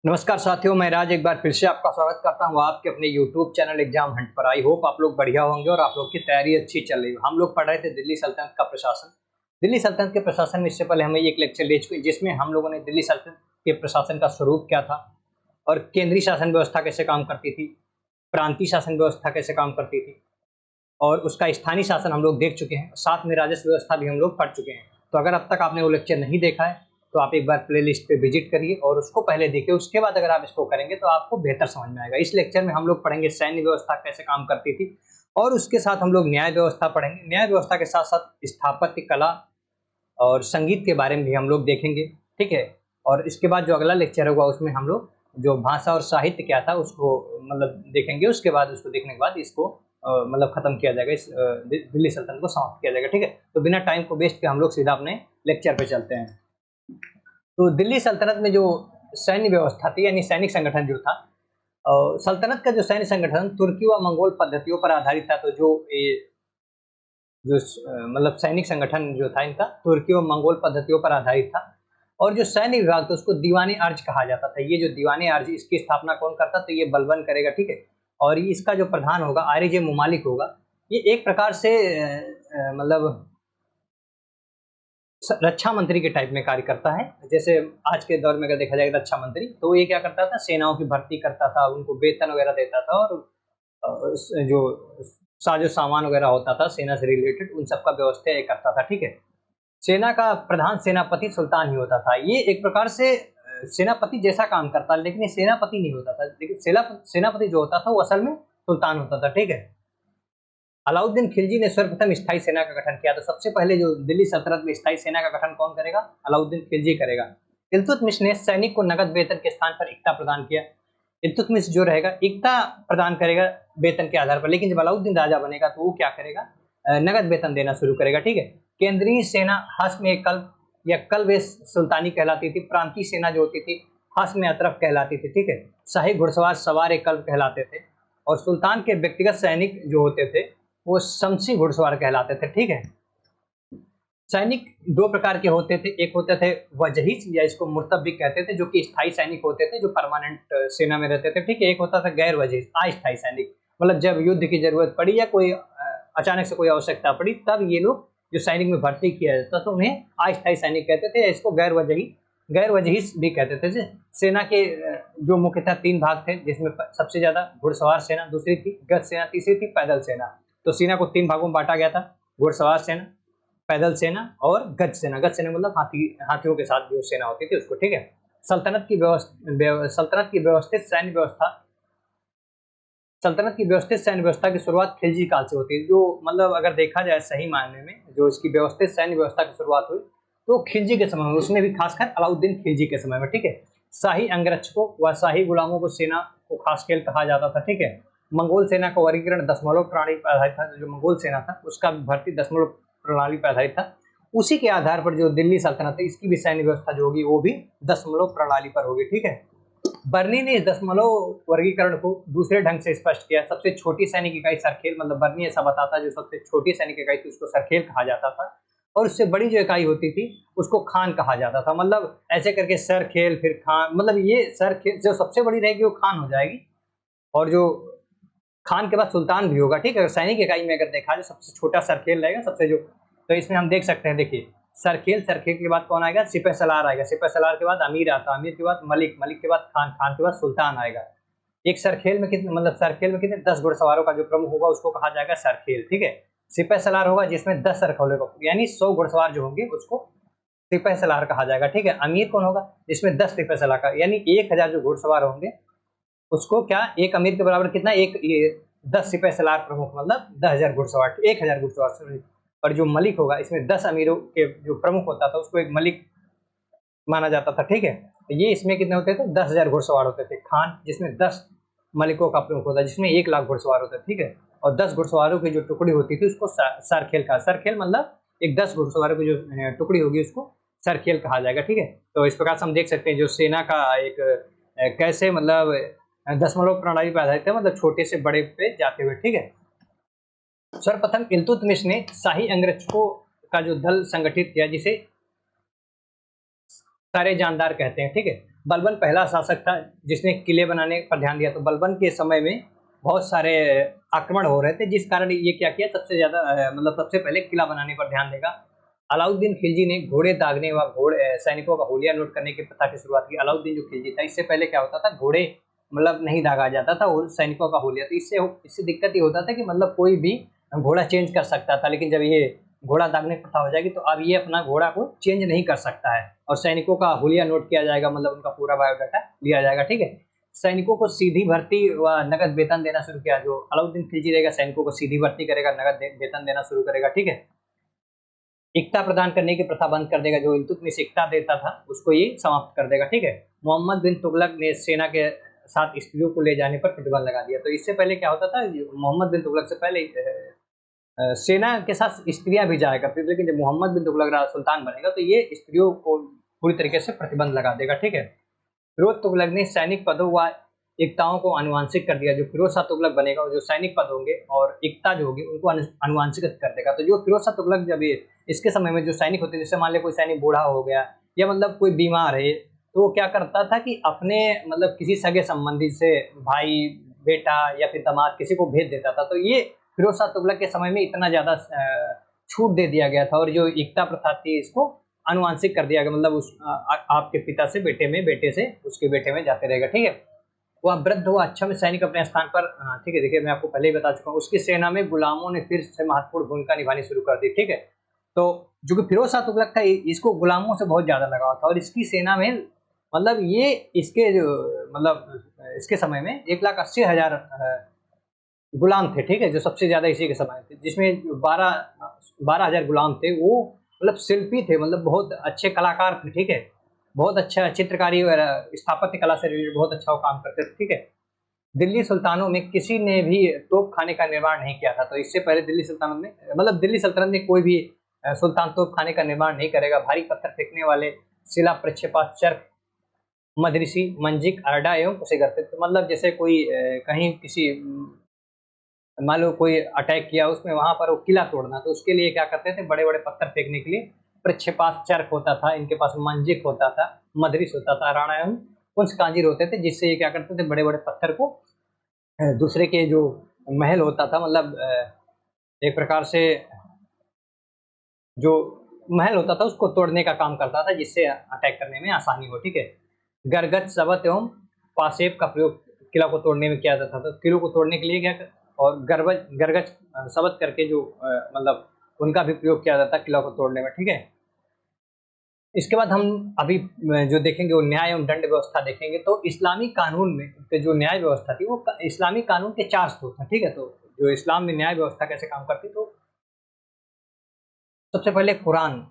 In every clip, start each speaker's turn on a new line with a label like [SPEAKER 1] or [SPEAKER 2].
[SPEAKER 1] नमस्कार साथियों, मैं राज एक बार फिर से आपका स्वागत करता हूं आपके अपने YouTube चैनल एग्जाम हंट पर। आई होप आप लोग बढ़िया होंगे और आप लोग की तैयारी अच्छी चल रही हो। हम लोग पढ़ रहे थे दिल्ली सल्तनत का प्रशासन। दिल्ली सल्तनत के प्रशासन में इससे पहले हमें एक लेक्चर ले चुके जिसमें हम लोगों ने दिल्ली सल्तनत के प्रशासन का स्वरूप क्या था और केंद्रीय शासन व्यवस्था कैसे काम करती थी, प्रांतीय शासन व्यवस्था कैसे काम करती थी और उसका स्थानीय शासन हम लोग देख चुके हैं। साथ में राजस्व व्यवस्था भी हम लोग पढ़ चुके हैं। तो अगर अब तक आपने वो लेक्चर नहीं देखा है तो आप एक बार प्लेलिस्ट पे विजिट करिए और उसको पहले देखिए। उसके बाद अगर आप इसको करेंगे तो आपको बेहतर समझ में आएगा। इस लेक्चर में हम लोग पढ़ेंगे सैन्य व्यवस्था कैसे काम करती थी और उसके साथ हम लोग न्याय व्यवस्था पढ़ेंगे। न्याय व्यवस्था के साथ साथ स्थापत्य कला और संगीत के बारे में भी हम लोग देखेंगे, ठीक है। और इसके बाद जो अगला लेक्चर होगा उसमें हम लोग जो भाषा और साहित्य क्या था उसको मतलब देखेंगे। उसके बाद उसको देखने के बाद इसको मतलब खत्म किया जाएगा, इस दिल्ली सल्तनत को समाप्त किया जाएगा, ठीक है। तो बिना टाइम को वेस्ट के हम लोग सीधा अपने लेक्चर पे चलते हैं। तो दिल्ली सल्तनत में जो सैन्य व्यवस्था थी यानी सैनिक संगठन जो था, सल्तनत का जो सैन्य संगठन तुर्की व मंगोल पद्धतियों पर आधारित था। तो जो मतलब सैनिक संगठन जो था इनका तुर्की व मंगोल पद्धतियों पर आधारित था। और जो सैन्य विभाग था उसको दीवाने अर्ज कहा जाता था। ये जो दीवाने अर्ज, इसकी स्थापना कौन करता? तो ये बलबन करेगा, ठीक है। और इसका जो प्रधान होगा आरिजे मुमालिक होगा। ये एक प्रकार से मतलब रक्षा मंत्री के टाइप में कार्य करता है। जैसे आज के दौर में अगर देखा जाए रक्षा मंत्री, तो ये क्या करता था? सेनाओं की भर्ती करता था, उनको वेतन वगैरह देता था और जो साजो सामान वगैरह होता था सेना से रिलेटेड उन सबका व्यवस्था ये करता था, ठीक है। सेना का प्रधान सेनापति सुल्तान ही होता था। ये एक प्रकार से सेनापति जैसा काम करता, लेकिन ये सेनापति नहीं होता था। लेकिन सेनापति जो होता था वो असल में सुल्तान होता था, ठीक है। अलाउद्दीन खिलजी ने सर्वप्रथम स्थायी सेना का गठन किया। तो सबसे पहले जो दिल्ली सल्तनत में स्थायी सेना का गठन कौन करेगा? अलाउद्दीन खिलजी करेगा। इल्तुतमिश ने सैनिक को नगद वेतन के स्थान पर इक्ता प्रदान किया। इल्तुतमिश जो रहेगा इक्ता प्रदान करेगा वेतन के आधार पर, लेकिन जब अलाउद्दीन राजा बनेगा तो वो क्या करेगा? नगद वेतन देना शुरू करेगा, ठीक है। केंद्रीय सेना हस्म ए कल्ब या कल्ब ए सुल्तानी कहलाती थी। प्रांतीय सेना जो होती थी हस्म ए अतरफ कहलाती थी, ठीक है। शाही घुड़सवार सवार ए कल्ब कहलाते थे और सुल्तान के व्यक्तिगत सैनिक जो होते थे वो शमसी घुड़सवार कहलाते थे, ठीक है। सैनिक दो प्रकार के होते थे। एक होते थे वजहीस या इसको मुर्तब भी कहते थे, जो कि स्थायी सैनिक होते थे जो परमानेंट सेना में रहते थे, ठीक है। एक होता था गैर वजहीस, अस्थायी सैनिक, मतलब जब युद्ध की जरूरत पड़ी या कोई अचानक से कोई आवश्यकता पड़ी तब ये लोग जो सैनिक में भर्ती किया जाता तो उन्हें अस्थायी सैनिक कहते थे। इसको गैर वजहीस भी कहते थे। सेना के जो मुख्यतः तीन भाग थे, जिसमें सबसे ज्यादा घुड़सवार सेना, दूसरी थी गज सेना, तीसरी थी पैदल सेना। तो सेना को तीन भागों में बांटा गया था, घुड़सवार सेना, पैदल सेना और गज सेना। गज सेना मतलब हाथियों के साथ जो सेना होती थी उसको, ठीक है। सल्तनत की व्यवस्थित सैन्य व्यवस्था की शुरुआत खिलजी काल से होती है। जो मतलब अगर देखा जाए सही मायने में जो इसकी व्यवस्थित सैन्य व्यवस्था की शुरुआत हुई तो खिलजी के समय में, उसमें भी खासकर अलाउद्दीन खिलजी के समय में, ठीक है। शाही अंगरक्षकों व शाही गुलामों को सेना को खास खेल कहा जाता था, ठीक है। मंगोल सेना का वर्गीकरण दशमलव प्रणाली पर आधारित था। जो मंगोल सेना था उसका भर्ती दशमलव प्रणाली पर आधारित था। उसी के आधार पर जो दिल्ली सल्तनत है इसकी भी सैन्य व्यवस्था जो होगी वो भी दशमलव प्रणाली पर होगी, ठीक है। बर्नी ने इस दशमलव वर्गीकरण को दूसरे ढंग से स्पष्ट किया। सबसे छोटी सैनिक इकाई सरखेल, मतलब बर्नी ऐसा बताता है जो सबसे छोटी सैनिक इकाई थी उसको सरखेल कहा जाता था और उससे बड़ी जो इकाई होती थी उसको खान कहा जाता था। मतलब ऐसे करके सरखेल फिर खान, मतलब ये सरखेल जो सबसे बड़ी रहेगी वो खान हो जाएगी और जो खान के बाद सुल्तान भी होगा, ठीक है। सैनिक इकाई में अगर देखा जाए सबसे छोटा सरखेल रहेगा सबसे जो, तो इसमें हम देख सकते हैं, देखिए सरखेल के बाद कौन आएगा? सिपह सलार आएगा। सिपह सलार के बाद अमीर आता, अमीर के बाद मलिक, मलिक के बाद खान, खान के बाद सुल्तान आएगा। एक सरखेल में कितने, मतलब सरखेल में कितने? 10 घुड़सवारों का जो प्रमुख होगा उसको कहा जाएगा सरखेल, ठीक है। सिपह सलार होगा जिसमें 10 सरखेल होगा, यानी 100 घुड़सवार जो होंगे उसको सिपह सलार कहा जाएगा, ठीक है। अमीर कौन होगा? जिसमें 10 सिपह सलार का, यानी 1000 जो घुड़सवार होंगे उसको क्या, एक अमीर के बराबर कितना? एक 10 सिपह सलार प्रमुख, मतलब 10,000 घुड़सवार, 1000 घुड़सवार। और जो मलिक होगा इसमें 10 अमीरों के जो प्रमुख होता था उसको एक मलिक माना जाता था, ठीक है। तो ये इसमें कितने होते थे? 10,000 घुड़सवार होते थे। खान जिसमें 10 मलिकों का प्रमुख होता है, जिसमें 1,00,000 घुड़सवार होते थे, ठीक है। और 10 घुड़सवारों की जो टुकड़ी होती थी उसको सरखेल कहा। सरखेल मतलब एक 10 घुड़सवारों की जो टुकड़ी होगी उसको सरखेल कहा जाएगा, ठीक है। तो इस प्रकार से हम देख सकते हैं जो सेना का एक कैसे मतलब दशमलव प्रणाली पर आधारित है, मतलब छोटे से बड़े पे जाते हुए, ठीक है। सर्वप्रथम इल्तुतमिश ने शाही अंगरक्षकों का जो दल संगठित किया जिसे सारे जानदार कहते हैं, ठीक है। बलबन पहला शासक था जिसने किले बनाने पर ध्यान दिया। तो बलबन के समय में बहुत सारे आक्रमण हो रहे थे, जिस कारण ये क्या किया, सबसे ज्यादा मतलब सबसे पहले किला बनाने पर ध्यान देगा। अलाउद्दीन खिलजी ने घोड़े दागने व सैनिकों का हुलिया नोट करने की प्रथा की शुरुआत की। अलाउद्दीन जो खिलजी था, इससे पहले क्या होता था, घोड़े मतलब नहीं दागा जाता था और सैनिकों का हुलिया। तो इससे दिक्कत ये होता था कि मतलब कोई भी घोड़ा चेंज कर सकता था, लेकिन जब ये घोड़ा दागने की प्रथा हो जाएगी तो अब ये अपना घोड़ा को चेंज नहीं कर सकता है और सैनिकों का हुलिया नोट किया जाएगा, मतलब उनका पूरा बायोडाटा लिया जाएगा। ठीक है, सैनिकों को सीधी भर्ती व नगद वेतन देना शुरू किया। जो अलाउद्दीन खिलजी रहेगा, सैनिकों को सीधी भर्ती करेगा, नगद वेतन देना शुरू करेगा। ठीक है, इक्ता प्रदान करने की प्रथा बंद कर देगा। जो इल्तुतमिश इक्ता देता था उसको ये समाप्त कर देगा। ठीक है, मोहम्मद बिन तुगलक ने सेना के साथ स्त्रियों को ले जाने पर प्रतिबंध लगा दिया। तो इससे पहले क्या होता था, मोहम्मद बिन तुगलक से पहले सेना के साथ स्त्रियां भी जाया करती थी, लेकिन जब मोहम्मद बिन तुगलक सुल्तान बनेगा तो ये स्त्रियों को पूरी तरीके से प्रतिबंध लगा देगा। ठीक है, फिरोज तुगलक ने सैनिक पदों व एकताओं को आनुवांशिक कर दिया। जो फिरोज शाह तुगलक बनेगा, जो सैनिक पद होंगे और एकता जो होगी उनको आनुवांशिक कर देगा। तो जो फिरोज शाह तुगलक जब ये इसके समय में जो सैनिक होते, जैसे मान लिया कोई सैनिक बूढ़ा हो गया या मतलब कोई बीमार है, तो वो क्या करता था कि अपने मतलब किसी सगे संबंधी से भाई, बेटा या फिर दामाद किसी को भेज देता था। तो ये फिरोज शाह तुगलक के समय में इतना ज्यादा छूट दे दिया गया था और जो एकता प्रथा थी इसको आनुवांशिक कर दिया गया, मतलब आपके पिता से बेटे में, बेटे से उसके बेटे में जाते रहेगा। ठीक है, वह वृद्ध हुआ अच्छा में सैनिक अपने स्थान पर। ठीक है, देखिए मैं आपको पहले ही बता चुका हूँ, उसकी सेना में गुलामों ने फिर से महत्वपूर्ण भूमिका निभानी शुरू कर दी। ठीक है, तो जो कि फिरोज शाह तुगलक था, इसको गुलामों से बहुत ज्यादा लगाव था और इसकी सेना में मतलब ये इसके जो मतलब इसके समय में 1,80,000 गुलाम थे। ठीक है, जो सबसे ज्यादा इसी के समय थे, जिसमें 12,000 गुलाम थे। वो मतलब शिल्पी थे, मतलब बहुत अच्छे कलाकार थे। ठीक है, बहुत अच्छा चित्रकारी और स्थापत्य कला से रिलेटेड बहुत अच्छा वो काम करते थे। ठीक है, दिल्ली सुल्तानों में किसी ने भी तोप खाने का निर्माण नहीं किया था। तो इससे पहले दिल्ली सुल्तानों में मतलब दिल्ली सल्तनत में कोई भी सुल्तान तोप खाने का निर्माण नहीं करेगा। भारी पत्थर फेंकने वाले, शिला प्रक्षेपा, चर्ख, मदरिसी, मंजिक, अरडा एवं उसे करते। तो मतलब जैसे कोई कहीं किसी मान लो कोई अटैक किया उसमें, वहां पर वो किला तोड़ना, तो उसके लिए क्या करते थे, बड़े बड़े पत्थर फेंकने के लिए प्रक्षेपात चर्क होता था, इनके पास मंजिक होता था, मदरिस होता था, राणा एवं कुंच कांजीर होते थे, जिससे ये क्या करते थे, बड़े बड़े पत्थर को दूसरे के जो महल होता था, मतलब एक प्रकार से जो महल होता था उसको तोड़ने का काम करता था, जिससे अटैक करने में आसानी हो। ठीक है, गरगच, सबत एवं पासेब का प्रयोग किला को तोड़ने में किया जाता था। तो किलों को तोड़ने के लिए क्या और गरगच सबत करके जो मतलब उनका भी प्रयोग किया जाता किला को तोड़ने में। ठीक है, इसके बाद हम अभी जो देखेंगे वो न्याय एवं दंड व्यवस्था देखेंगे। तो इस्लामी कानून में जो न्याय व्यवस्था थी वो इस्लामी कानून के 4 स्रोत हैं। ठीक है, तो जो इस्लाम में न्याय व्यवस्था कैसे काम करती, तो सबसे पहले कुरान,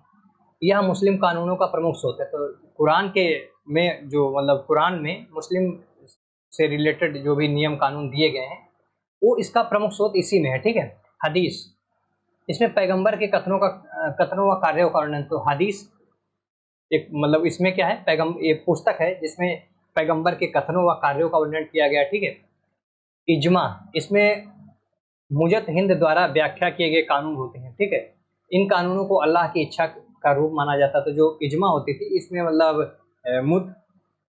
[SPEAKER 1] यह मुस्लिम कानूनों का प्रमुख स्रोत है। तो कुरान के में जो मतलब कुरान में मुस्लिम से रिलेटेड जो भी नियम कानून दिए गए हैं वो इसका प्रमुख स्रोत इसी में है। ठीक है, हदीस, इसमें पैगंबर के कथनों व कार्यों का वर्णन। तो हदीस एक मतलब इसमें क्या है, ये पुस्तक है जिसमें पैगंबर के कथनों व कार्यों का वर्णन किया गया। ठीक है, इजमा, इसमें मुजत हिंद द्वारा व्याख्या किए गए कानून होते हैं। ठीक है, इन कानूनों को अल्लाह की इच्छा का रूप माना जाता। तो जो इजमा होती थी इसमें मतलब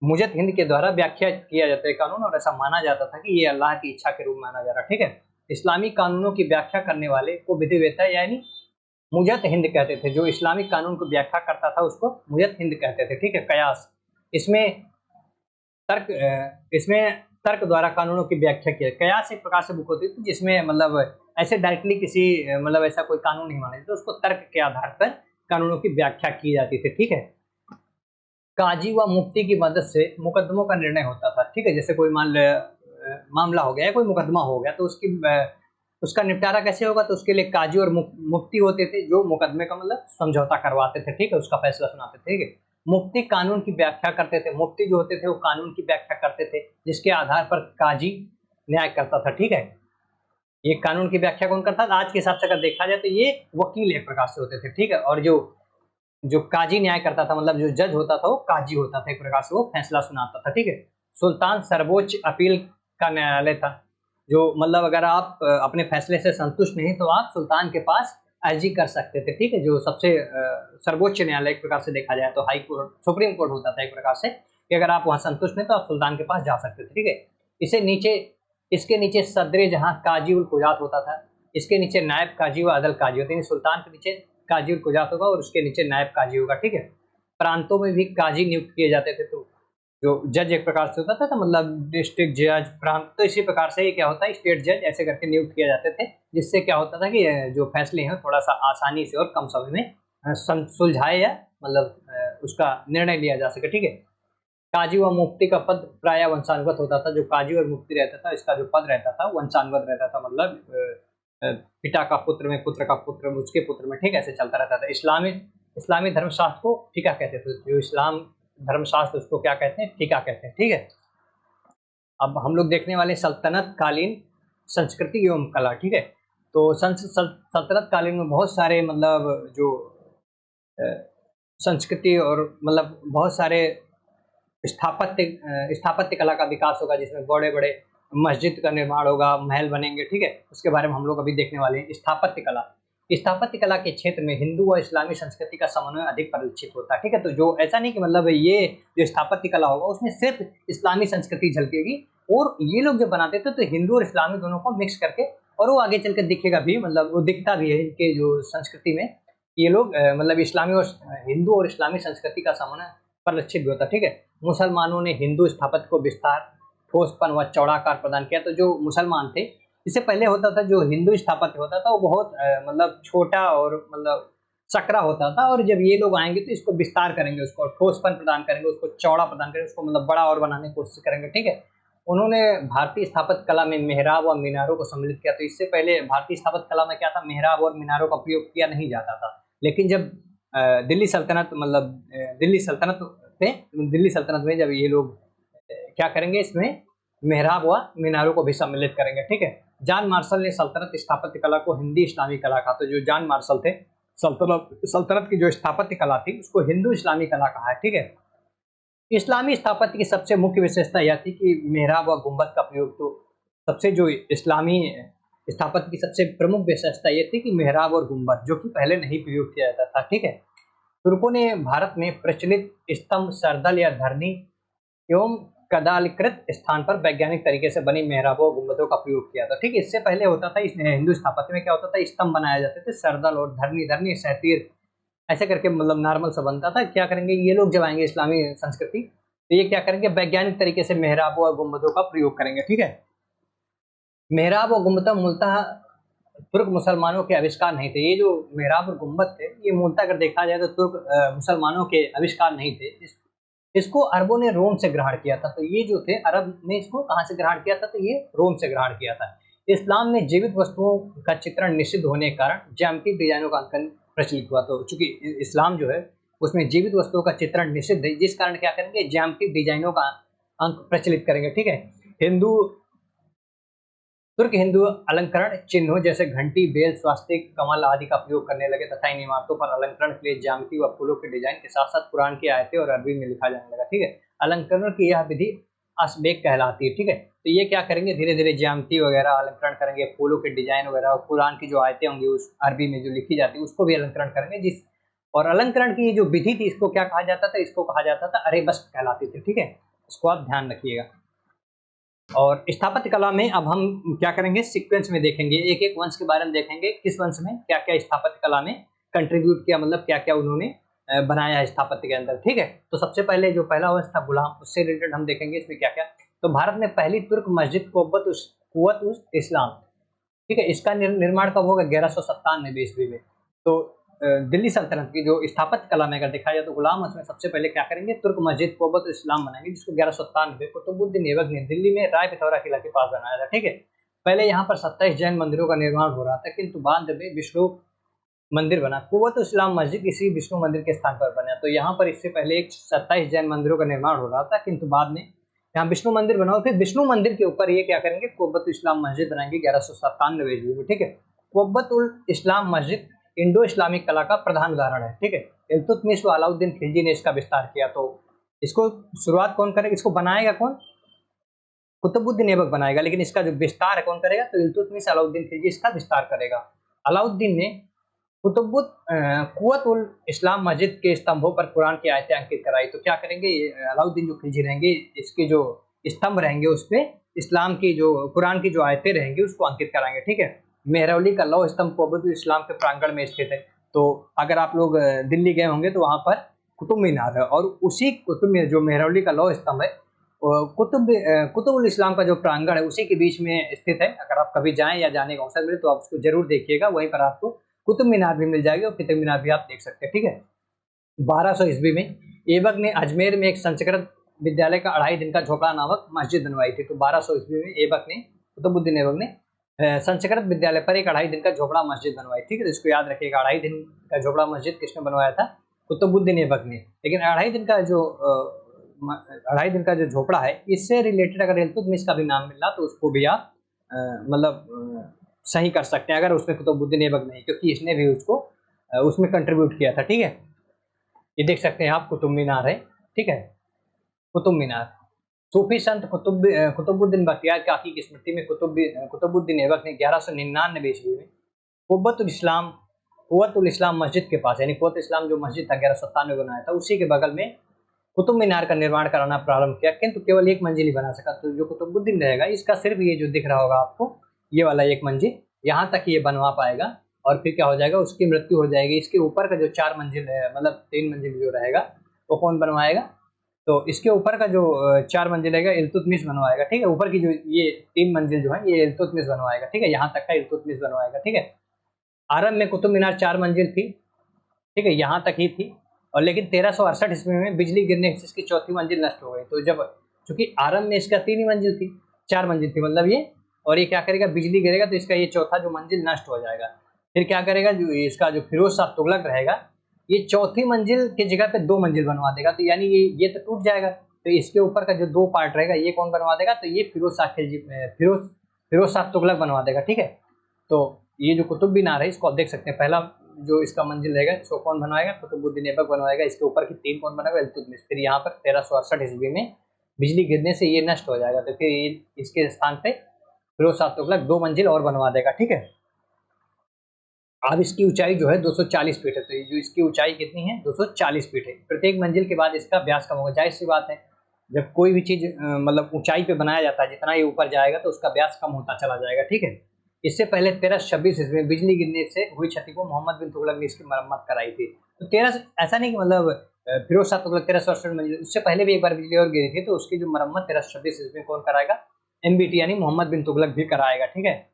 [SPEAKER 1] मुजत हिंद के द्वारा व्याख्या किया जाता है कानून, और ऐसा माना जाता था कि ये अल्लाह की इच्छा के रूप में माना जा रहा है। ठीक है, इस्लामी कानूनों की व्याख्या करने वाले को विधिवेत्ता यानी मुजत हिंद कहते थे। जो इस्लामिक कानून को व्याख्या करता था उसको मुजत हिंद कहते थे। ठीक है, कयास, इसमें इसमें तर्क द्वारा कानूनों की व्याख्या की। कयास एक प्रकार से बुक होती थी जिसमें मतलब ऐसे डायरेक्टली किसी मतलब ऐसा कोई कानून नहीं माना जाता, उसको तर्क के आधार पर कानूनों की व्याख्या की जाती थी। ठीक है, काजी व मुफ्ती की मदद से मुकदमों का निर्णय होता था। ठीक है, जैसे कोई मान लो मामला हो गया, कोई मुकदमा हो गया, तो उसका निपटारा कैसे होगा, तो उसके लिए काजी और मुफ्ती होते थे जो मुकदमे का मतलब समझौता करवाते थे। ठीक है, उसका फैसला सुनाते थे। ठीक है, मुफ्ती कानून की व्याख्या करते थे। मुफ्ती जो होते थे वो कानून की व्याख्या करते थे, जिसके आधार पर काजी न्याय करता था। ठीक है, ये कानून की व्याख्या कौन करता था, आज के हिसाब से अगर देखा जाए तो ये वकील एक प्रकार से होते थे। ठीक है, और जो जो काजी न्याय करता था, मतलब जो जज होता था वो काजी होता था, एक प्रकार से वो फैसला सुनाता था। ठीक है, सुल्तान सर्वोच्च अपील का न्यायालय था। जो मतलब अगर आप अपने फैसले से संतुष्ट नहीं तो आप सुल्तान के पास अर्जी कर सकते थे। ठीक है, जो सबसे सर्वोच्च न्यायालय एक प्रकार से देखा जाए तो हाई कोर्ट, सुप्रीम कोर्ट होता था एक प्रकार से। कि अगर आप वहाँ संतुष्ट नहीं तो आप सुल्तान के पास जा सकते थे, ठीक है। इसके नीचे सदरे जहाँ काजी उल कुजात होता था, इसके नीचे नायब काजी व अदल काजी होते हैं। सुल्तान के नीचे काजी उल कुजात होगा और उसके नीचे नायब काजी होगा, ठीक है। प्रांतों में भी काजी नियुक्त किए जाते थे, तो जो जज एक प्रकार से होता था, तो मतलब डिस्ट्रिक्ट जज, प्रांत, तो इसी प्रकार से ये क्या होता है, स्टेट जज ऐसे करके नियुक्त किए जाते थे, जिससे क्या होता था कि जो फैसले हैं थोड़ा सा आसानी से और कम समय में सुलझाए या मतलब उसका निर्णय लिया जा सके, ठीक है। काजी व मुफ्ती का पद प्राय वंशानुगत होता था। जो काजी और मुफ्ती रहता था, इसका जो पद रहता था वंशानुगत रहता था, मतलब पिता का पुत्र में, पुत्र का पुत्र में, उसके पुत्र में, ठीक है, ऐसे चलता रहता था। इस्लामी धर्मशास्त्र को फीका कहते थे। जो इस्लाम धर्मशास्त्र उसको क्या कहते हैं, फीका कहते हैं, ठीक है। अब हम लोग देखने वाले सल्तनत कालीन संस्कृति एवं कला, ठीक है। तो सल्तनत कालीन में बहुत सारे मतलब जो संस्कृति और मतलब बहुत सारे स्थापत्य कला का विकास होगा, जिसमें बड़े बड़े मस्जिद का निर्माण होगा, महल बनेंगे, ठीक है। उसके बारे में हम लोग अभी देखने वाले हैं। स्थापत्य कला के क्षेत्र में हिंदू व इस्लामी संस्कृति का समन्वय अधिक परिलक्षित होता है, ठीक है। तो जो ऐसा नहीं कि मतलब ये जो स्थापत्य कला होगा उसमें सिर्फ इस्लामी संस्कृति झलकेगी, और ये लोग जो बनाते थे तो हिंदू और इस्लामी दोनों को मिक्स करके, और वो आगे चलकर दिखेगा भी, मतलब वो दिखता भी है इनके जो संस्कृति में, ये लोग मतलब इस्लामी और हिंदू और इस्लामी संस्कृति का समन्वय परिलक्षित भी होता है, ठीक है। मुसलमानों ने हिंदू स्थापत्य को विस्तार, ठोसपन व चौड़ाकार प्रदान किया। तो जो मुसलमान थे, इससे पहले होता था जो हिंदू स्थापत्य होता था वो बहुत मतलब छोटा और मतलब सकरा होता था, और जब ये लोग आएंगे तो इसको विस्तार करेंगे, उसको ठोसपन प्रदान करेंगे, उसको चौड़ा प्रदान करेंगे, उसको मतलब बड़ा और बनाने की कोशिश करेंगे, ठीक है। उन्होंने भारतीय स्थापत्य कला में मेहराब और मीनारों को सम्मिलित किया। तो इससे पहले भारतीय स्थापत्य कला में क्या था, मेहराब और मीनारों का प्रयोग किया नहीं जाता था। लेकिन जब दिल्ली सल्तनत मतलब दिल्ली सल्तनत में जब ये लोग क्या करेंगे, इसमें मेहराब व मीनारों को भी सम्मिलित करेंगे, ठीक है। जॉन मार्शल ने सल्तनत स्थापत्य कला को हिंदी इस्लामी कला कहा। तो जो जॉन मार्शल थे, सल्तनत की जो स्थापत्य कला थी उसको हिंदू इस्लामी कला कहा है, ठीक है। इस्लामी स्थापत्य की सबसे मुख्य विशेषता यह थी कि मेहराब व गुंबद का प्रयोग, तो सबसे जो इस्लामी स्थापत्य की सबसे प्रमुख विशेषता यह थी कि मेहराब और गुंबद, जो कि पहले नहीं प्रयोग किया जाता था, ठीक है। तुर्कों ने भारत में प्रचलित स्तंभ, सरदल या धरनी एवं कदालकृत स्थान पर वैज्ञानिक तरीके से बनी मेहराबों गुंबदों का प्रयोग किया था, ठीक है। इससे पहले होता था, इस हिंदू स्थापत्य में क्या होता था, स्तंभ बनाए जाते थे, सरदल और धरनी सहतीर ऐसे करके मतलब नॉर्मल सा बनता था। क्या करेंगे ये लोग जब आएंगे इस्लामी संस्कृति, तो ये क्या करेंगे, वैज्ञानिक तरीके से मेहराबों और गुंबदों का प्रयोग करेंगे, ठीक है। मेहराब और गुंबद मूलतः तुर्क मुसलमानों के आविष्कार नहीं थे। ये जो मेहराब और गुंबद थे, ये मूलतः अगर देखा जाए तो तुर्क मुसलमानों के आविष्कार नहीं थे। इसको अरबों ने रोम से ग्रहण किया था। तो ये जो थे, अरब ने इसको कहाँ से ग्रहण किया था, तो ये रोम से ग्रहण किया था। इस्लाम में जीवित वस्तुओं का चित्रण निषिद्ध होने के कारण ज्यामितीय डिजाइनों का अंकन प्रचलित हुआ। तो चूंकि इस्लाम जो है उसमें जीवित वस्तुओं का चित्रण निषिद्ध है, जिस कारण क्या करेंगे, ज्यामितीय डिजाइनों का अंक प्रचलित करेंगे, ठीक है। तुर्क हिंदू अलंकरण चिन्हों जैसे घंटी, बेल, स्वास्तिक, कमल आदि का प्रयोग करने लगे तथा इन इमारतों पर अलंकरण के लिए ज्यामिति व फूलों के डिजाइन के साथ साथ कुरान की आयतें और अरबी में लिखा जाने लगा, ठीक है। अलंकरण की यह विधि अस्बेक कहलाती है, ठीक है। तो ये क्या करेंगे, धीरे धीरे ज्यामिति वगैरह अलंकरण करेंगे, फूलों के डिजाइन वगैरह, और कुरान की जो आयतें होंगी उस अरबी में जो लिखी जाती है उसको भी अलंकरण करेंगे। जिस और अलंकरण की जो विधि थी, इसको क्या कहा जाता था, इसको कहा जाता था अरेबस्क कहलाती थी, ठीक है। इसको आप ध्यान रखिएगा। और स्थापत्य कला में अब हम क्या करेंगे, सीक्वेंस में देखेंगे, एक एक वंश के बारे में देखेंगे, किस वंश में क्या क्या स्थापत्य कला में कंट्रीब्यूट किया, मतलब क्या क्या उन्होंने बनाया है स्थापत्य के अंदर, ठीक है। तो सबसे पहले जो पहला वंश था गुलाम, उससे रिलेटेड हम देखेंगे इसमें क्या क्या। तो भारत में पहली तुर्क मस्जिद कुव्वत उस इस्लाम, ठीक है, इसका निर्माण कब होगा, 1197 ईस्वी में। तो दिल्ली सल्तनत की जो स्थापत्य कला में अगर देखा जाए तो गुलाम वंश में सबसे पहले क्या करेंगे, तुर्क मस्जिद कुव्वत इस्लाम बनाएंगे, जिसको 1197 कुतुबुद्दीन ऐबक ने दिल्ली में राय पिथौरा किला के पास बनाया था, ठीक है। पहले यहाँ पर 27 जैन मंदिरों का निर्माण हो रहा था, किंतु बाद में विष्णु मंदिर बना। कुव्वत इस्लाम मस्जिद इसी विष्णु मंदिर के स्थान पर बना। तो यहाँ पर इससे पहले एक 27 जैन मंदिरों का निर्माण हो रहा था, किंतु बाद में यहाँ विष्णु मंदिर बना। फिर विष्णु मंदिर के ऊपर ये क्या करेंगे, कुव्वत इस्लाम मस्जिद बनाएंगे 1197 ईस्वी में, ठीक है। कुव्वत उल इस्लाम मस्जिद इंडो इस्लामिक कला का प्रधान उदाहरण है, ठीक है। इल्तुतमिश व अलाउद्दीन खिलजी ने इसका विस्तार किया। तो इसको शुरुआत कौन करेगा, इसको बनाएगा कौन, कुतुबुद्दीन ऐबक बनाएगा, लेकिन इसका जो विस्तार है कौन करेगा, तो इल्तुतमिश अलाउद्दीन खिलजी इसका विस्तार करेगा। अलाउद्दीन ने कुव्वत उल इस्लाम मस्जिद के स्तंभों पर कुरान की आयतें अंकित कराई। तो क्या करेंगे, ये अलाउद्दीन जो खिलजी रहेंगे, इसके जो स्तंभ रहेंगे उस पे इस्लाम की जो कुरान की जो आयतें रहेंगी उसको अंकित कराएंगे, ठीक है। मेहरौली का लौह स्तंभ कुव्वत उल इस्लाम के प्रांगण में स्थित है। तो अगर आप लोग दिल्ली गए होंगे तो वहां पर कुतुब मीनार है, और उसी कुतुब में जो मेहरौली का लौह स्तंभ है कुतुब उल इस्लाम का जो प्रांगण है उसी के बीच में स्थित है। अगर आप कभी जाएं या जाने का अवसर मिले तो आप उसको जरूर देखिएगा, वहीं पर आपको कुतुब मीनार भी मिल जाएगी और कुतुब मीनार भी आप देख सकते हैं, ठीक है। 1200 ईस्वी में ऐबक ने अजमेर में एक संस्कृत विद्यालय का 2.5 दिन का झोपड़ा नामक मस्जिद बनवाई थी। तो 1200 ईस्वी में ऐबक ने, कुतुबुद्दीन ऐबक ने संस्कृत विद्यालय पर एक 2.5 दिन का झोपड़ा मस्जिद बनवाई, ठीक है। तो इसको याद रखिएगा, 2.5 दिन का झोपड़ा मस्जिद किसने बनवाया था? कुतुबुद्दीन ऐबक ने। लेकिन 2.5 दिन का जो झोपड़ा है, इससे रिलेटेड अगर इल्तुतमिश का भी नाम मिला तो उसको भी आप सही कर सकते हैं, अगर उसमें कुतुबुद्दीन ऐबक नहीं, क्योंकि इसने भी उसको उसमें कंट्रीब्यूट किया था, ठीक है। ये देख सकते हैं आप, कुतुब मीनार है, ठीक है, कुतुब मीनार। सूफी संत कुतुबुद्दीन बख्तियार काकी की स्मृति में कुतुबुद्दीन ऐबक ने 1199 ईस्वी में कुव्वतुल इस्लाम मस्जिद के पास, यानी कुव्वत इस्लाम जो मस्जिद था 1197 बनाया था, उसी के बगल में कुतुब मीनार का निर्माण कराना प्रारंभ किया, किंतु केवल एक मंजिल ही बना सका। तो जो कुतुबुद्दीन रहेगा, इसका सिर्फ ये जो दिख रहा होगा आपको, ये वाला एक मंजिल, यहाँ तक ये बनवा पाएगा, और फिर क्या हो जाएगा, उसकी मृत्यु हो जाएगी। इसके ऊपर का जो 4 मंजिल है, मतलब 3 मंजिल जो रहेगा, वो कौन बनवाएगा? तो इसके ऊपर का जो 4 मंजिल रहेगा, इल्तुतमिश बनवाएगा, ठीक है। ऊपर की जो ये 3 मंजिल जो है, ये इल्तुतमिश बनवाएगा, ठीक है। यहाँ तक का इल्तुतमिश बनवाएगा, ठीक है। आरंभ में कुतुब मीनार 4 मंजिल थी, ठीक है, यहाँ तक ही थी। और लेकिन 1368 ईस्वी में बिजली गिरने से इसकी चौथी मंजिल नष्ट हो गई। तो जब, चूंकि आरंभ में इसका 3 ही मंजिल थी, 4 मंजिल थी मतलब ये, और ये क्या करेगा, बिजली गिरेगा तो इसका ये चौथा जो मंजिल नष्ट हो जाएगा। फिर क्या करेगा, जो इसका जो फिरोज शाह तुगलक रहेगा, ये चौथी मंजिल की जगह पे 2 मंजिल बनवा देगा। तो यानी ये तो टूट जाएगा, तो इसके ऊपर का जो 2 पार्ट रहेगा, ये कौन बनवा देगा? तो ये फिरोज शाह तुगलक बनवा देगा, ठीक है। तो ये जो कुतुब मीनार है, इसको आप देख सकते हैं, पहला जो इसका मंजिल रहेगा, इसको कौन बनवाएगा? कुतुबुद्दीन ऐबक बनवाएगा। इसके ऊपर की 3 कौन बनाएगा? इल्तुतमिश। फिर यहाँ पर 1368 ईस्वी में बिजली गिरने से ये नष्ट हो जाएगा, तो फिर ये इसके स्थान पे फिरोज शाह तुगलक 2 मंजिल और बनवा देगा, ठीक है। अब इसकी ऊंचाई जो है 240 फीट है। तो ये जो इसकी ऊंचाई कितनी है? 240 फीट है। प्रत्येक मंजिल के बाद इसका व्यास कम होगा, जाहिर सी बात है, जब कोई भी चीज मतलब ऊंचाई पे बनाया जाता है, जितना ये ऊपर जाएगा तो उसका व्यास कम होता चला जाएगा, ठीक है। इससे पहले 1326 ईस्वी में बिजली गिरने से हुई क्षति को मोहम्मद बिन तुगलक ने इसकी मरम्मत कराई थी। तो 13, ऐसा नहीं कि मतलब फिरोज शाह तुगलक 1368 मंजिल, उससे पहले भी एक बार बिजली और गिरी थी, तो उसकी जो मरम्मत 1326 ईस्वी में कौन कराएगा? एमबीटी यानी मोहम्मद बिन तुगलक भी कराएगा, ठीक है।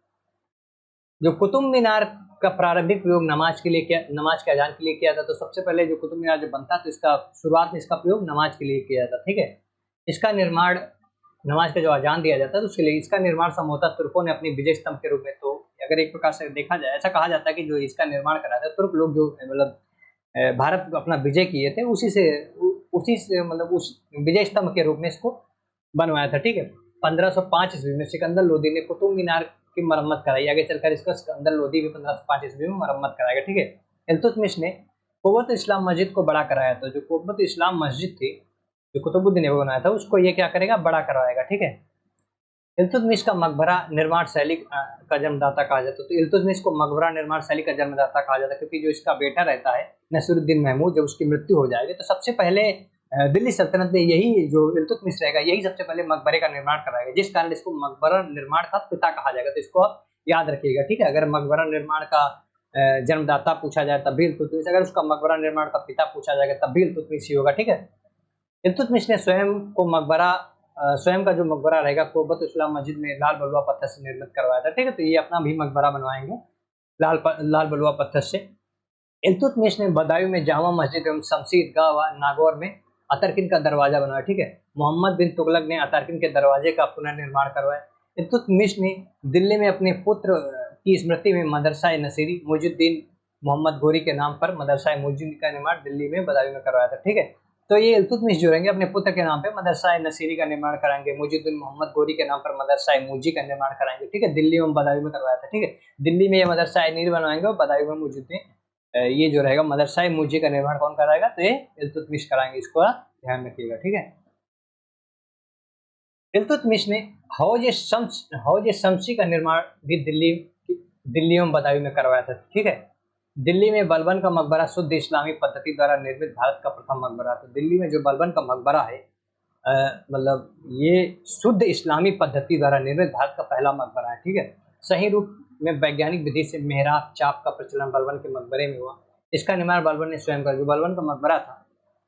[SPEAKER 1] जो कुतुब मीनार का प्रारंभिक प्रयोग नमाज के अजान के लिए किया था। तो सबसे पहले जो कुतुब मीनार जो बनता, तो इसका शुरुआत में इसका प्रयोग नमाज के लिए किया जाता, ठीक है। इसका निर्माण, नमाज का जो अजान दिया जाता है तो उसके लिए इसका निर्माण संभवतः तुर्कों ने अपनी विजय स्तंभ के रूप में, तो अगर एक प्रकार से देखा जाए, ऐसा कहा जाता है कि जो इसका निर्माण करा था तुर्क लोग, जो मतलब भारत को अपना विजय किए थे, उसी से मतलब उस विजय स्तंभ के रूप में इसको बनवाया था, ठीक है। 1505 ईस्वी में सिकंदर लोदी ने कुतुब मीनार की मरम्मत कराई। आगे चलकर इसका सिकंदर लोदी भी 1505 ईस्वी में मरम्मत कराएगा, ठीक है। इल्तुतमिश ने कुव्वत इस्लाम मस्जिद को बड़ा कराया। तो जो कुव्वत इस्लाम मस्जिद थी, जो कुतुबुद्दीन ने बनाया था, उसको ये क्या करेगा? बड़ा करवाएगा, ठीक है। इल्तुतमिश का मकबरा निर्माण शैली का जन्मदाता कहा जाता है। तो इल्तुतमिश को मकबरा निर्माण शैली का जन्मदाता कहा जाता है, क्योंकि जो इसका बेटा रहता है नसीरुद्दीन महमूद, जब उसकी मृत्यु हो जाएगी तो सबसे पहले दिल्ली सल्तनत में यही जो इल्तुतमिश रहेगा, यही सबसे पहले मकबरे का निर्माण कराएगा, जिस कारण इसको मकबरा निर्माण का पिता कहा जाएगा। तो इसको आप याद रखिएगा, ठीक है। अगर मकबरा निर्माण का जन्मदाता पूछा जाए तब भी इल्तुतमिश, अगर उसका मकबरा निर्माण का पिता पूछा जाएगा तब भी इल्तुतमिश ही होगा, ठीक है। इल्तुतमिश ने स्वयं का जो मकबरा रहेगा कुव्वत इस्लाम मस्जिद में लाल बलुआ पत्थर से निर्मित करवाया था, ठीक है। तो ये अपना भी मकबरा बनवाएंगे लाल बलुआ पत्थर से। इल्तुतमिश ने बदायूं में जामा मस्जिद एवं शमसी ईदगाह व नागौर में अतरकिन का दरवाजा बनाया, ठीक है। मोहम्मद बिन तुगलक ने अतरकिन के दरवाजे का पुनर्निर्माण करवाया। इल्तुतमिश ने दिल्ली में अपने पुत्र की स्मृति में मदरसा नसीरी मुइजुद्दीन मोहम्मद गोरी के नाम पर मदरसा मुइजुद्दीन का निर्माण दिल्ली में बदायूं में करवाया था, ठीक है। तो ये इल्तुतमिश जो रहेंगे अपने पुत्र के नाम पे मदरसा नसीरी का निर्माण कराएंगे, मुइजुद्दीन मोहम्मद गोरी के नाम पर मदरसा मुजी का निर्माण कराएंगे, ठीक है। दिल्ली में बदायूं में करवाया था, ठीक है। दिल्ली में ये मदरसा नीर बनवाएंगे और बदायूं में मुइजुद्दीन, ये जो रहेगा मदरसा मुजी का निर्माण कौन कराएगा? तो ये इल्तुतमिश कराएंगे, इसको ध्यान रखिएगा, ठीक है। इल्तुतमिश ने हौज शम्सी का निर्माण भी दिल्ली में बदायूं में करवाया था, ठीक है। दिल्ली में बलबन का मकबरा शुद्ध इस्लामी पद्धति द्वारा निर्मित भारत का प्रथम मकबरा। तो दिल्ली में जो बलबन का मकबरा है मतलब ये शुद्ध इस्लामी पद्धति द्वारा निर्मित भारत का पहला मकबरा है, ठीक है। सही रूप में वैज्ञानिक विधि से मेहराब चाप का प्रचलन बलबन के मकबरे में हुआ। इसका निर्माण बलबन ने स्वयं कर, जो बलबन का मकबरा था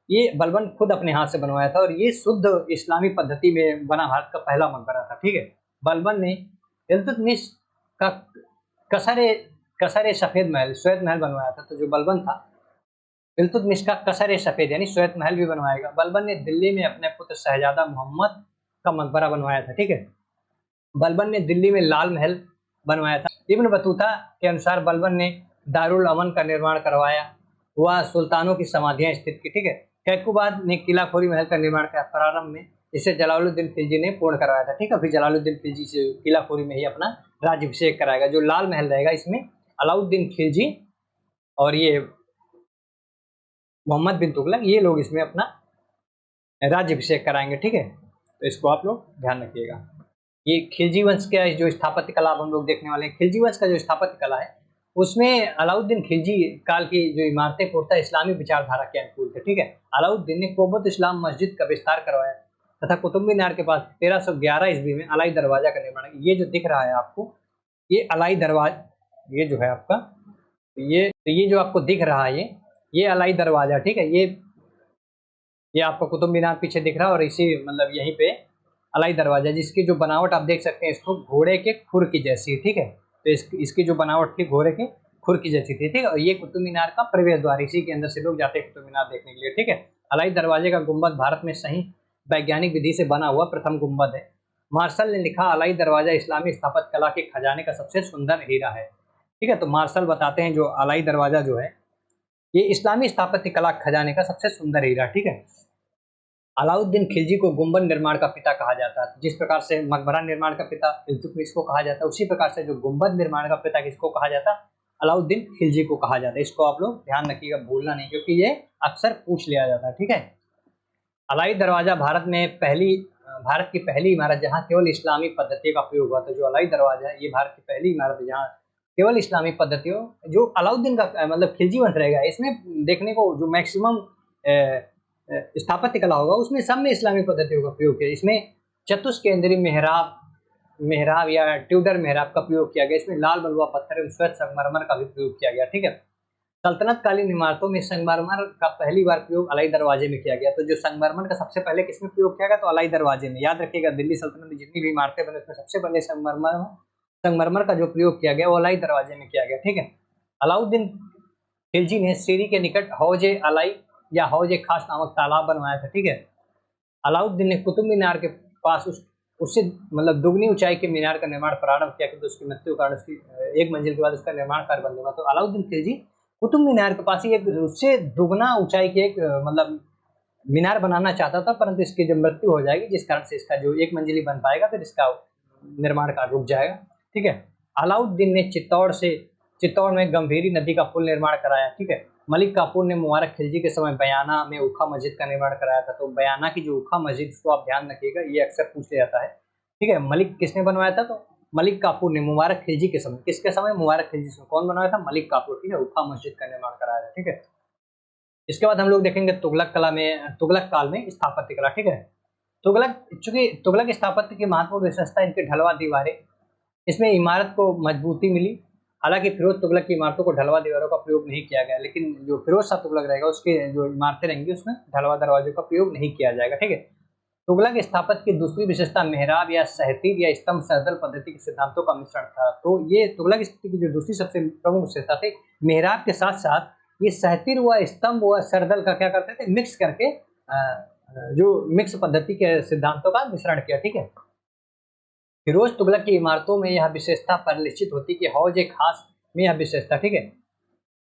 [SPEAKER 1] ये बलबन खुद अपने हाथ से बनवाया था और ये शुद्ध इस्लामी पद्धति में बना भारत का पहला मकबरा था, ठीक है। बलबन ने इल्तुतमिश का कसरे कसरे सफेद महल श्वेत महल बनवाया था। तो जो बलबन था इल्तुतमिश का कसरे सफेद यानी श्वेत महल भी बनवाएगा। बलबन ने दिल्ली में अपने पुत्र शहजादा मोहम्मद का मकबरा बनवाया था, ठीक है। बलबन ने दिल्ली में लाल महल बनवाया था। इब्न बतूता के अनुसार बलबन ने दारुल अमन का निर्माण करवाया, वह सुल्तानों की समाधियां स्थित की, ठीक है। कैकुबाद ने किलाखोरी महल का निर्माण किया प्रारंभ में, इसे जलालुद्दीन खिलजी ने पूर्ण करवाया था, ठीक है। फिर जलालुद्दीन खिलजी से किलाखोरी में ही अपना राज्याभिषेक कराएगा। जो लाल महल रहेगा इसमें अलाउद्दीन खिलजी और ये मोहम्मद बिन तुगलक ये लोग इसमें अपना राज्याभिषेक कराएंगे, ठीक है। तो इसको आप लोग ध्यान रखिएगा। ये खिलजी वंश का जो स्थापत्य कला हम लोग देखने वाले हैं, खिलजी वंश का जो स्थापत्य कला है उसमें अलाउद्दीन खिलजी काल की जो इमारतें पूर्णतः इस्लामी विचारधारा के अनुकूल थे, ठीक है। अलाउद्दीन ने कोबत इस्लाम मस्जिद का विस्तार करवाया तथा कुतुब मीनार के पास 1311 ईस्वी में अलाई दरवाजा का निर्माण। ये जो दिख रहा है आपको ये अलाई दरवाजा, ये जो है आपका ये जो आपको दिख रहा है ये अलाई दरवाजा, ठीक है। ये आपको कुतुब मीनार पीछे दिख रहा है और इसी मतलब यहीं पे अलाई दरवाजा, जिसकी जो बनावट आप देख सकते हैं इसको घोड़े के खुर की जैसी, ठीक है। तो इसकी जो बनावट थी घोड़े के खुर की जैसी थी, ठीक है। और ये कुतुब मीनार का प्रवेश द्वार, इसी के अंदर से लोग जाते हैं कुतुब मीनार देखने के लिए, ठीक है। अलाई दरवाजे का गुंबद भारत में सही वैज्ञानिक विधि से बना हुआ प्रथम गुंबद है। मार्शल ने लिखा अलाई दरवाजा इस्लामी स्थापत्य कला के खजाने का सबसे सुंदर हीरा है, ठीक है। तो मार्शल बताते हैं जो अलाई दरवाजा जो है ये इस्लामी स्थापत्य कला खजाने का सबसे सुंदर हीरा, ठीक है। अलाउद्दीन खिलजी को गुंबद निर्माण का पिता कहा जाता है। जिस प्रकार से मकबरा निर्माण का पिता इल्तुतमिश को कहा जाता है, उसी प्रकार से जो गुंबद निर्माण का पिता किसको कहा जाता है, अलाउद्दीन खिलजी को कहा जाता है। इसको आप लोग ध्यान रखिएगा, भूलना नहीं, क्योंकि ये अक्सर पूछ लिया जाता है, ठीक है। अलाई दरवाजा भारत की पहली इमारत जहाँ केवल इस्लामी पद्धति का प्रयोग हुआ था। जो अलाई दरवाजा है ये भारत की पहली इमारत है जहाँ केवल इस्लामी पद्धतियों, जो अलाउद्दीन का मतलब खिलजी वंश रहेगा इसमें देखने को जो मैक्सिमम स्थापत्य कला होगा उसमें सब में इस्लामी पद्धतियों का प्रयोग किया। इसमें चतुष्केंद्रीय मेहराब या ट्यूडर मेहराब का प्रयोग किया गया। इसमें लाल बलुआ पत्थर एवं श्वेत संगमरमर का भी प्रयोग किया गया, ठीक है। सल्तनत कालीन इमारतों में संगमरमर का पहली बार प्रयोग अलाई दरवाजे में किया गया। तो जो संगमरमर का सबसे पहले किसमें प्रयोग किया गया, तो अलाई दरवाजे में। याद रखिएगा दिल्ली सल्तनत में जितनी भी इमारतें बनी उसमें सबसे पहले संगमरमर का जो प्रयोग किया गया वो अलाई दरवाजे में किया गया, ठीक है। अलाउद्दीन खिलजी ने सीरी के निकट हौज अलाई या हौज खास नामक तालाब बनवाया था, ठीक है। अलाउद्दीन ने कुतुब मीनार के पास उससे मतलब दुगनी ऊंचाई के मीनार का निर्माण प्रारंभ किया, क्योंकि उसकी मृत्यु के कारण उसकी एक मंजिल के बाद उसका निर्माण कार्य बंद होगा। तो अलाउद्दीन खिलजी कुतुब मीनार के पास ही एक उससे दुगना ऊंचाई के एक मतलब मीनार बनाना चाहता था, परंतु इसकी जब मृत्यु हो जाएगी जिस कारण से इसका जो एक मंजिली बन पाएगा फिर इसका निर्माण कार्य रुक जाएगा, ठीक है। अलाउद्दीन ने चित्तौड़ में गंभीरी नदी का पुल निर्माण कराया, ठीक है। मलिक काफूर ने मुबारक खिलजी के समय बयाना में उखा मस्जिद का निर्माण कराया था। तो बयाना की जो उखा मस्जिद को आप ध्यान रखिएगा, ये अक्सर पूछ लिया जाता है, ठीक है। मलिक किसने बनवाया था, तो मलिक काफूर ने मुबारक खिलजी के समय। किसके समय, मुबारक खिलजी से। कौन बनवाया था, मलिक काफूर, ठीक है। उखा मस्जिद का निर्माण कराया था, ठीक है। इसके बाद हम लोग देखेंगे तुगलक काल में स्थापत्य कला, ठीक है। चूंकि तुगलक स्थापत्य की महत्वपूर्ण विशेषता इनकी ढलवा दीवारें, इसमें इमारत को मजबूती मिली। हालांकि फिरोज तुगलक की इमारतों को ढलवा दीवारों का प्रयोग नहीं किया गया, लेकिन जो फिरोज शाह तुगलक रहेगा उसके जो इमारतें रहेंगी उसमें ढलवा दरवाजों का प्रयोग नहीं किया जाएगा, ठीक है। तुगलक स्थापत्य की दूसरी विशेषता मेहराब या सहतीर या स्तंभ सरदल पद्धति के सिद्धांतों का मिश्रण था। तो ये तुगलक स्थापत्य की जो दूसरी सबसे प्रमुख विशेषता थी, मेहराब के साथ साथ ये सहतीर व स्तंभ व सरदल का क्या करते थे, मिक्स करके जो मिक्स पद्धति के सिद्धांतों का मिश्रण किया, ठीक है। फिरोज तुगलक की इमारतों में यह विशेषता परिलक्षित होती कि हौज एक खास में यह विशेषता, ठीक है।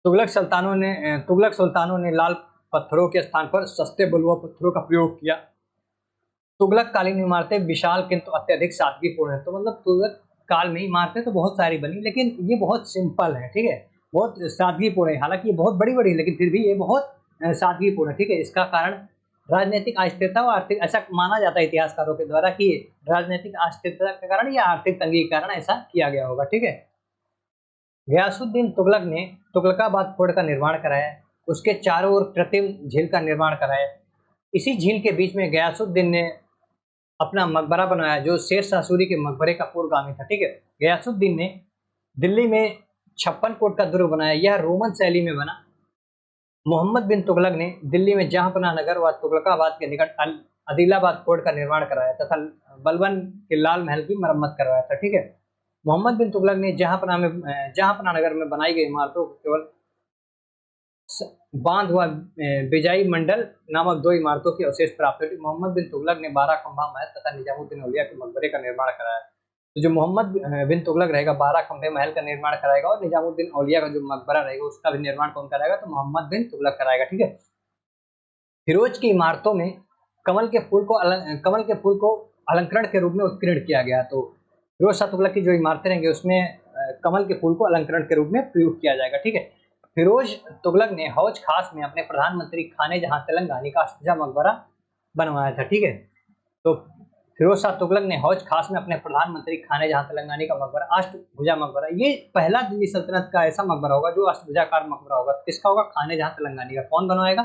[SPEAKER 1] तुगलक सुल्तानों ने लाल पत्थरों के स्थान पर सस्ते बलुआ पत्थरों का प्रयोग किया। तुगलक कालीन इमारतें विशाल किंतु अत्यधिक सादगीपूर्ण है। तो मतलब तुगलक काल में इमारतें तो बहुत सारी बनी, लेकिन ये बहुत सिंपल है, ठीक है, बहुत सादगीपूर्ण है। हालांकि ये बहुत बड़ी बड़ी, लेकिन फिर भी ये बहुत सादगीपूर्ण है, ठीक है। इसका कारण राजनीतिक अस्थिरता व आर्थिक, ऐसा माना जाता है इतिहासकारों के द्वारा कि राजनीतिक अस्थिरता के कारण या आर्थिक तंगी के कारण ऐसा किया गया होगा, ठीक है। गयासुद्दीन तुगलक ने तुगलकाबाद फोर्ट का निर्माण कराया, उसके चारों ओर कृत्रिम झील का निर्माण कराया। इसी झील के बीच में गयासुद्दीन ने अपना मकबरा बनाया जो शेर शाह सूरी के मकबरे का पूर्वगामी था। ठीक है, गयासुद्दीन ने दिल्ली में 56 कोट का दुर्ग बनाया, यह रोमन शैली में बना। मोहम्मद बिन तुगलक ने दिल्ली में जहांपनाह नगर व तुगलकाबाद के निकट अदिलाबाद फोर्ट का निर्माण कराया तथा बलबन के लाल महल की मरम्मत करवाया था। ठीक है, मोहम्मद बिन तुगलक ने जहांपनाह नगर में बनाई गई इमारतों को केवल बांध व बिजाई मंडल नामक 2 इमारतों की अवशेष प्राप्त हुई। मोहम्मद बिन तुगलक ने 12 खंभा महल तथा निजामुद्दीन औलिया के मकबरे का निर्माण कराया। तो जो मोहम्मद बिन तुगलक रहेगा 12 खंभे महल का निर्माण कराएगा और निजामुद्दीन औलिया का जो मकबरा रहेगा उसका भी निर्माण कौन कराएगा, तो मोहम्मद बिन तुगलक कराएगा। ठीक है, फिरोज की इमारतों में कमल के फूल को अलंकरण के रूप में उत्कीर्ण किया गया। तो फिरोज शाह तुगलक की जो इमारतें रहेंगी उसमें कमल के फूल को अलंकरण के रूप में प्रयोग किया जाएगा। ठीक है, फिरोज तुगलक ने हौज खास में अपने प्रधानमंत्री खाने जहां तेलंगानी का अष्टभुजा मकबरा बनवाया था। ठीक है, तो फिरोज शाह तुगलक ने हौज खास में अपने प्रधानमंत्री खाने जहां तेलंगानी का मकबरा अष्टभुजा मकबरा, ये पहला दिल्ली सल्तनत का ऐसा मकबरा होगा जो अष्टभुजाकार मकबरा होगा। किसका होगा? खाने जहां तेलंगानी का। कौन बनवाएगा?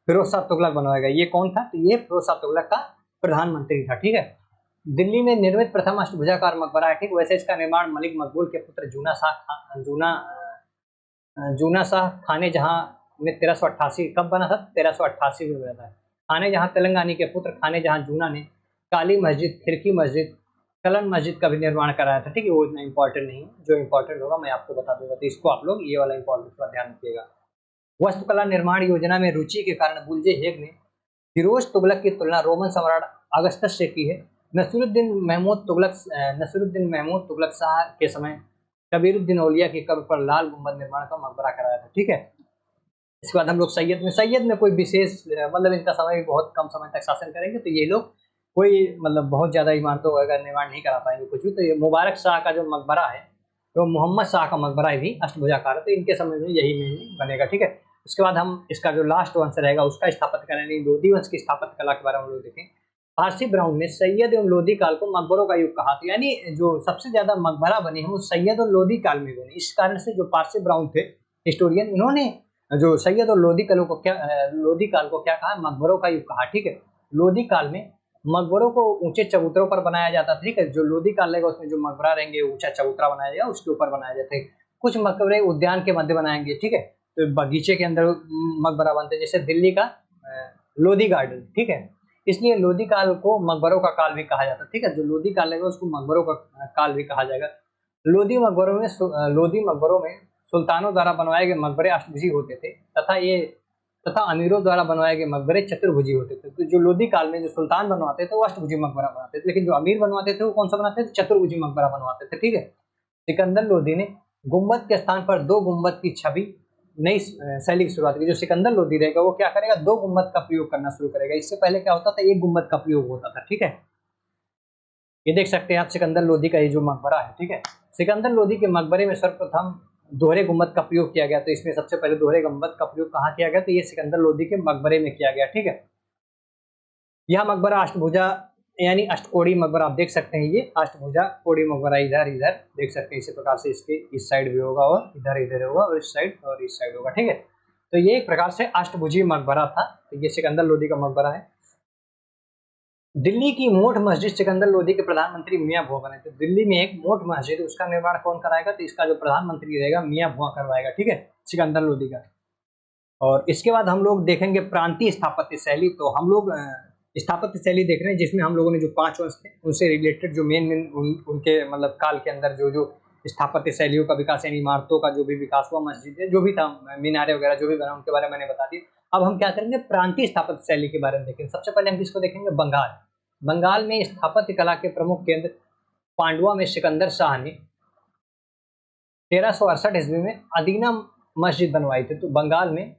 [SPEAKER 1] फिरोज शाह तुगलक बनवाएगा। ये कौन था? तो ये फिरोज शाह तुगलक का प्रधानमंत्री था। ठीक है, दिल्ली में निर्मित प्रथम अष्टभुजाकार मकबरा है। ठीक, वैसे इसका निर्माण मलिक मकबूल के पुत्र जूना शाह खाने जहां में 1388 कब बना था? 1388 में बना था। खाने जहां तेलंगानी के पुत्र खाने जहां जूना ने काली मस्जिद, खिड़की मस्जिद, कलन मस्जिद का भी निर्माण कराया था। ठीक है, वो इतना इंपॉर्टेंट नहीं है, जो इंपॉर्टेंट होगा मैं आपको बता दूंगा, तो इसको आप लोग ये वाला इंपॉर्टेंट थोड़ा ध्यान रखिएगा। वास्तुकला निर्माण योजना में रुचि के कारण बुलजे हेग ने फिरोज तुगलक की तुलना रोमन सम्राट अगस्टस से की है। नसीरुद्दीन महमूद तुगलक शाह के समय कबीरुद्दीन औलिया की कब्र पर लाल गुंबद निर्माण का मकबरा कराया था। ठीक है, इसके बाद हम लोग सैयद में कोई विशेष मतलब इनका समय भी बहुत कम समय तक शासन करेंगे, तो ये लोग कोई मतलब बहुत ज्यादा इमारतों का निर्माण नहीं करा पाएंगे कुछ भी। तो ये मुबारक शाह का जो मकबरा है तो मोहम्मद शाह का मकबरा भी अष्टभुजाकार है, तो इनके समय में यही नहीं बनेगा। ठीक है, उसके बाद हम इसका जो लास्ट वंश रहेगा उसका स्थापत्य कला यानी लोधी वंश की स्थापत्य कला के बारे में हम लोग देखें। फारसी ब्राउन ने सैयद एवं लोधी काल को मकबरों का युग कहा, तो यानी जो सबसे ज्यादा मकबरा बने हैं वो सैयद और लोधी काल में बने। इस कारण से जो पारसी ब्राउन थे हिस्टोरियन, इन्होंने जो सैयद और लोधी काल को क्या कहा? मकबरों का युग कहा। ठीक है, लोधी काल में मकबरों को ऊंचे चबूतरों पर बनाया जाता था। ठीक है, जो लोधी काल रहेगा उसमें जो मकबरा रहेंगे ऊंचा चबूतरा बनाया जाएगा, उसके ऊपर बनाया जाता है। कुछ मकबरे उद्यान के मध्य बनाएंगे। ठीक है, तो बगीचे के अंदर मकबरा बनते हैं, जैसे दिल्ली का लोधी गार्डन। ठीक है, इसलिए लोधी काल को मकबरों का काल भी कहा जाता है। ठीक है, जो लोधी काल रहेगा उसको मकबरों का काल भी कहा जाएगा। लोधी मकबरों में सुल्तानों द्वारा बनवाए गए मकबरे अष्टभुजी होते थे तथा अमीरों द्वारा बनवाए गए मकबरे चतुर्भुजी होते थे। तो जो लोधी काल में जो सुल्तान बनवाते थे वो अष्टभुजी मकबरा बनाते थे, लेकिन जो अमीर बनवाते थे वो कौन सा बनाते थे? चतुर्भुजी मकबरा बनवाते थे। ठीक है, सिकंदर लोधी ने गुंबद के स्थान पर 2 गुंबद की छवि नई शैली की शुरुआत की। जो सिकंदर लोधी रहेगा वो क्या करेगा? 2 गुंबद का प्रयोग करना शुरू करेगा। इससे पहले क्या होता था? 1 गुंबद का प्रयोग होता था। ठीक है, ये देख सकते हैं आप सिकंदर लोधी का ये जो मकबरा है। ठीक है, सिकंदर लोधी के मकबरे में सर्वप्रथम दोहरे गुंबद का प्रयोग किया गया। तो इसमें सबसे पहले दोहरे गुंबद का प्रयोग कहाँ किया गया? तो ये सिकंदर लोधी के मकबरे में किया गया। ठीक है, यह मकबरा अष्टभुजा यानी अष्टकोणी मकबरा आप देख सकते हैं। ये अष्टभुजा कोड़ी मकबरा इधर देख सकते हैं। इसी प्रकार से इसके इस साइड भी होगा और इधर होगा और इस साइड होगा। ठीक है, तो ये एक प्रकार से अष्टभुजी मकबरा था। तो ये सिकंदर लोधी का मकबरा है। दिल्ली की मोठ मस्जिद सिकंदर लोधी के प्रधानमंत्री मियां भुआ बने थे। दिल्ली में एक मोठ मस्जिद, उसका निर्माण कौन कराएगा? तो इसका जो प्रधानमंत्री रहेगा मियां भुआ करवाएगा। ठीक है, सिकंदर लोधी का। और इसके बाद हम लोग देखेंगे प्रांतीय स्थापत्य शैली। तो हम लोग स्थापत्य शैली देख रहे हैं जिसमें हम लोगों ने जो 5 वंश थे उनसे रिलेटेड जो मेन उनके मतलब काल के अंदर जो स्थापत्य शैलियों का विकास यानी इमारतों का जो भी विकास हुआ, मस्जिद जो भी था, मीनारे वगैरह जो भी बना उनके बारे में मैंने बता दिया। अब हम क्या करेंगे? प्रांतीय स्थापत्य शैली के बारे में देखेंगे। सबसे पहले हम किसको देखेंगे? बंगाल में स्थापत्य कला के प्रमुख केंद्र पांडुआ में सिकंदर शाह ने 1368 ईस्वी में अदीना मस्जिद बनवाई थी। तो बंगाल में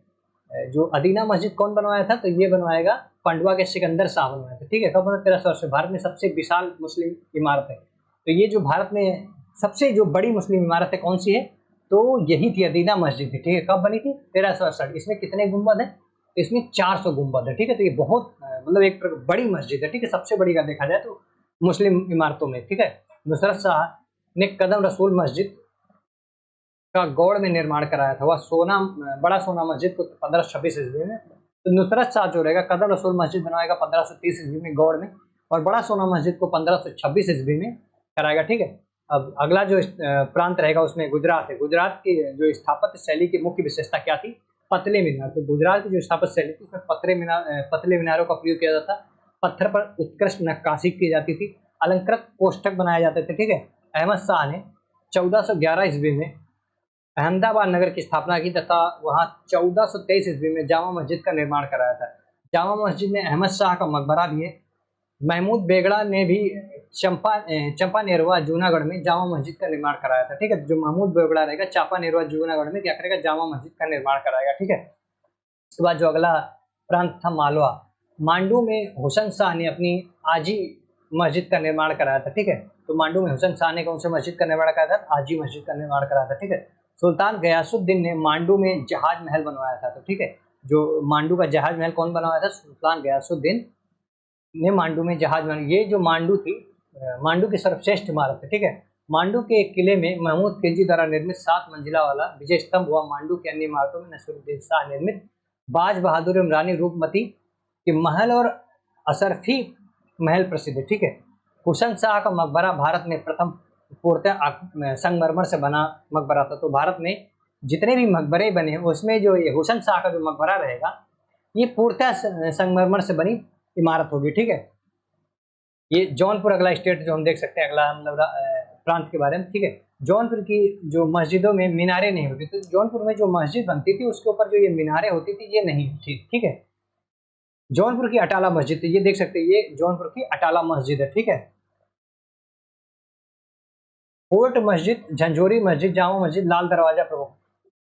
[SPEAKER 1] जो अदीना मस्जिद कौन बनवाया था? तो ये बनवाएगा पांडुआ के सिकंदर शाह बनवाया था। ठीक है, कब बना? 1368। भारत में सबसे विशाल मुस्लिम इमारत है। तो ये जो भारत में सबसे जो बड़ी मुस्लिम इमारत है कौन सी है? तो यही थी, अदीना मस्जिद थी। ठीक है, कब बनी थी? 1368। इसमें कितने गुंबद है? इसमें 400 गुंबद है। ठीक है, तो ये बहुत मतलब एक बड़ी मस्जिद है। ठीक है, सबसे बड़ी का देखा जाए तो मुस्लिम इमारतों में। ठीक है, नुसरत शाह ने कदम रसूल मस्जिद का गौड़ में निर्माण कराया था। वह सोना बड़ा सोना मस्जिद को 1526 ईस्वी में, तो नुसरत शाह जो रहेगा कदर रसूल मस्जिद बनवाएगा 1530 ईस्वी में गौड़ में, और बड़ा सोना मस्जिद को 1526 ईस्वी में कराएगा, ठीक है। अब अगला जो प्रांत रहेगा उसमें गुजरात है। गुजरात की जो स्थापत्य शैली की मुख्य विशेषता क्या थी? पतले मीनार। तो गुजरात की जो स्थापत्य शैली थी उसमें पतले मीनारों का प्रयोग किया जाता, पत्थर पर उत्कृष्ट नक्काशी की जाती थी, अलंकृत कोष्ठक बनाए जाते थे, ठीक है। अहमद शाह ने 1411 ईस्वी में अहमदाबाद नगर की स्थापना की तथा वहां 1423 ईस्वी में जामा मस्जिद का निर्माण कराया था। जामा मस्जिद में अहमद शाह का मकबरा भी है। महमूद बेगड़ा ने भी चंपा नेरवा जूनागढ़ में जामा मस्जिद का निर्माण कराया था, ठीक है। जो महमूद बेगड़ा रहेगा चांपा नेरवा जूनागढ़ में क्या करेगा? जामा मस्जिद का निर्माण कराएगा, ठीक है। उसके बाद जो अगला प्रांत था मालवा। मांडू में हुसैन शाह ने अपनी आजी मस्जिद का निर्माण कराया था, ठीक है। तो मांडू में हुसैन शाह ने कौन से मस्जिद का निर्माण कराया था? आजी मस्जिद का निर्माण कराया था, ठीक है। सुल्तान गयासुद्दीन ने मांडू में जहाज महल बनवाया था, तो ठीक है। जो मांडू का जहाज महल कौन बनवाया था? सुल्तान गयासुद्दीन ने मांडू में जहाज महल। ये जो मांडू थी, मांडू की सर्वश्रेष्ठ इमारत है, ठीक है। मांडू के एक किले में महमूद खिलजी द्वारा निर्मित 7 मंजिला वाला विजय स्तंभ हुआ। मांडू की अन्य इमारतों में नसीरुद्दीन शाह निर्मित बाज बहादुर एवं रानी रूपमती के महल और असरफी महल प्रसिद्ध है, ठीक है। हुसैन शाह का मकबरा भारत में प्रथम पूर्णतः संगमरमर से बना मकबरा था। तो भारत में जितने भी मकबरे बने हैं उसमें जो ये हुसैन शाह का जो मकबरा रहेगा ये पूर्णतः संगमरमर से बनी इमारत होगी, ठीक है। ये जौनपुर अगला स्टेट जो हम देख सकते हैं, अगला मतलब प्रांत के बारे में, ठीक है। जौनपुर की जो मस्जिदों में मीनारें नहीं होती, तो जौनपुर में जो मस्जिद बनती थी उसके ऊपर जो ये मीनारें होती थी ये नहीं थी, ठीक है। जौनपुर की अटाला मस्जिद, ये देख सकते हैं, ये जौनपुर की अटाला मस्जिद है, ठीक है। फोर्ट मस्जिद, झंझोरी मस्जिद, जामा मस्जिद, लाल दरवाजा प्रमुख।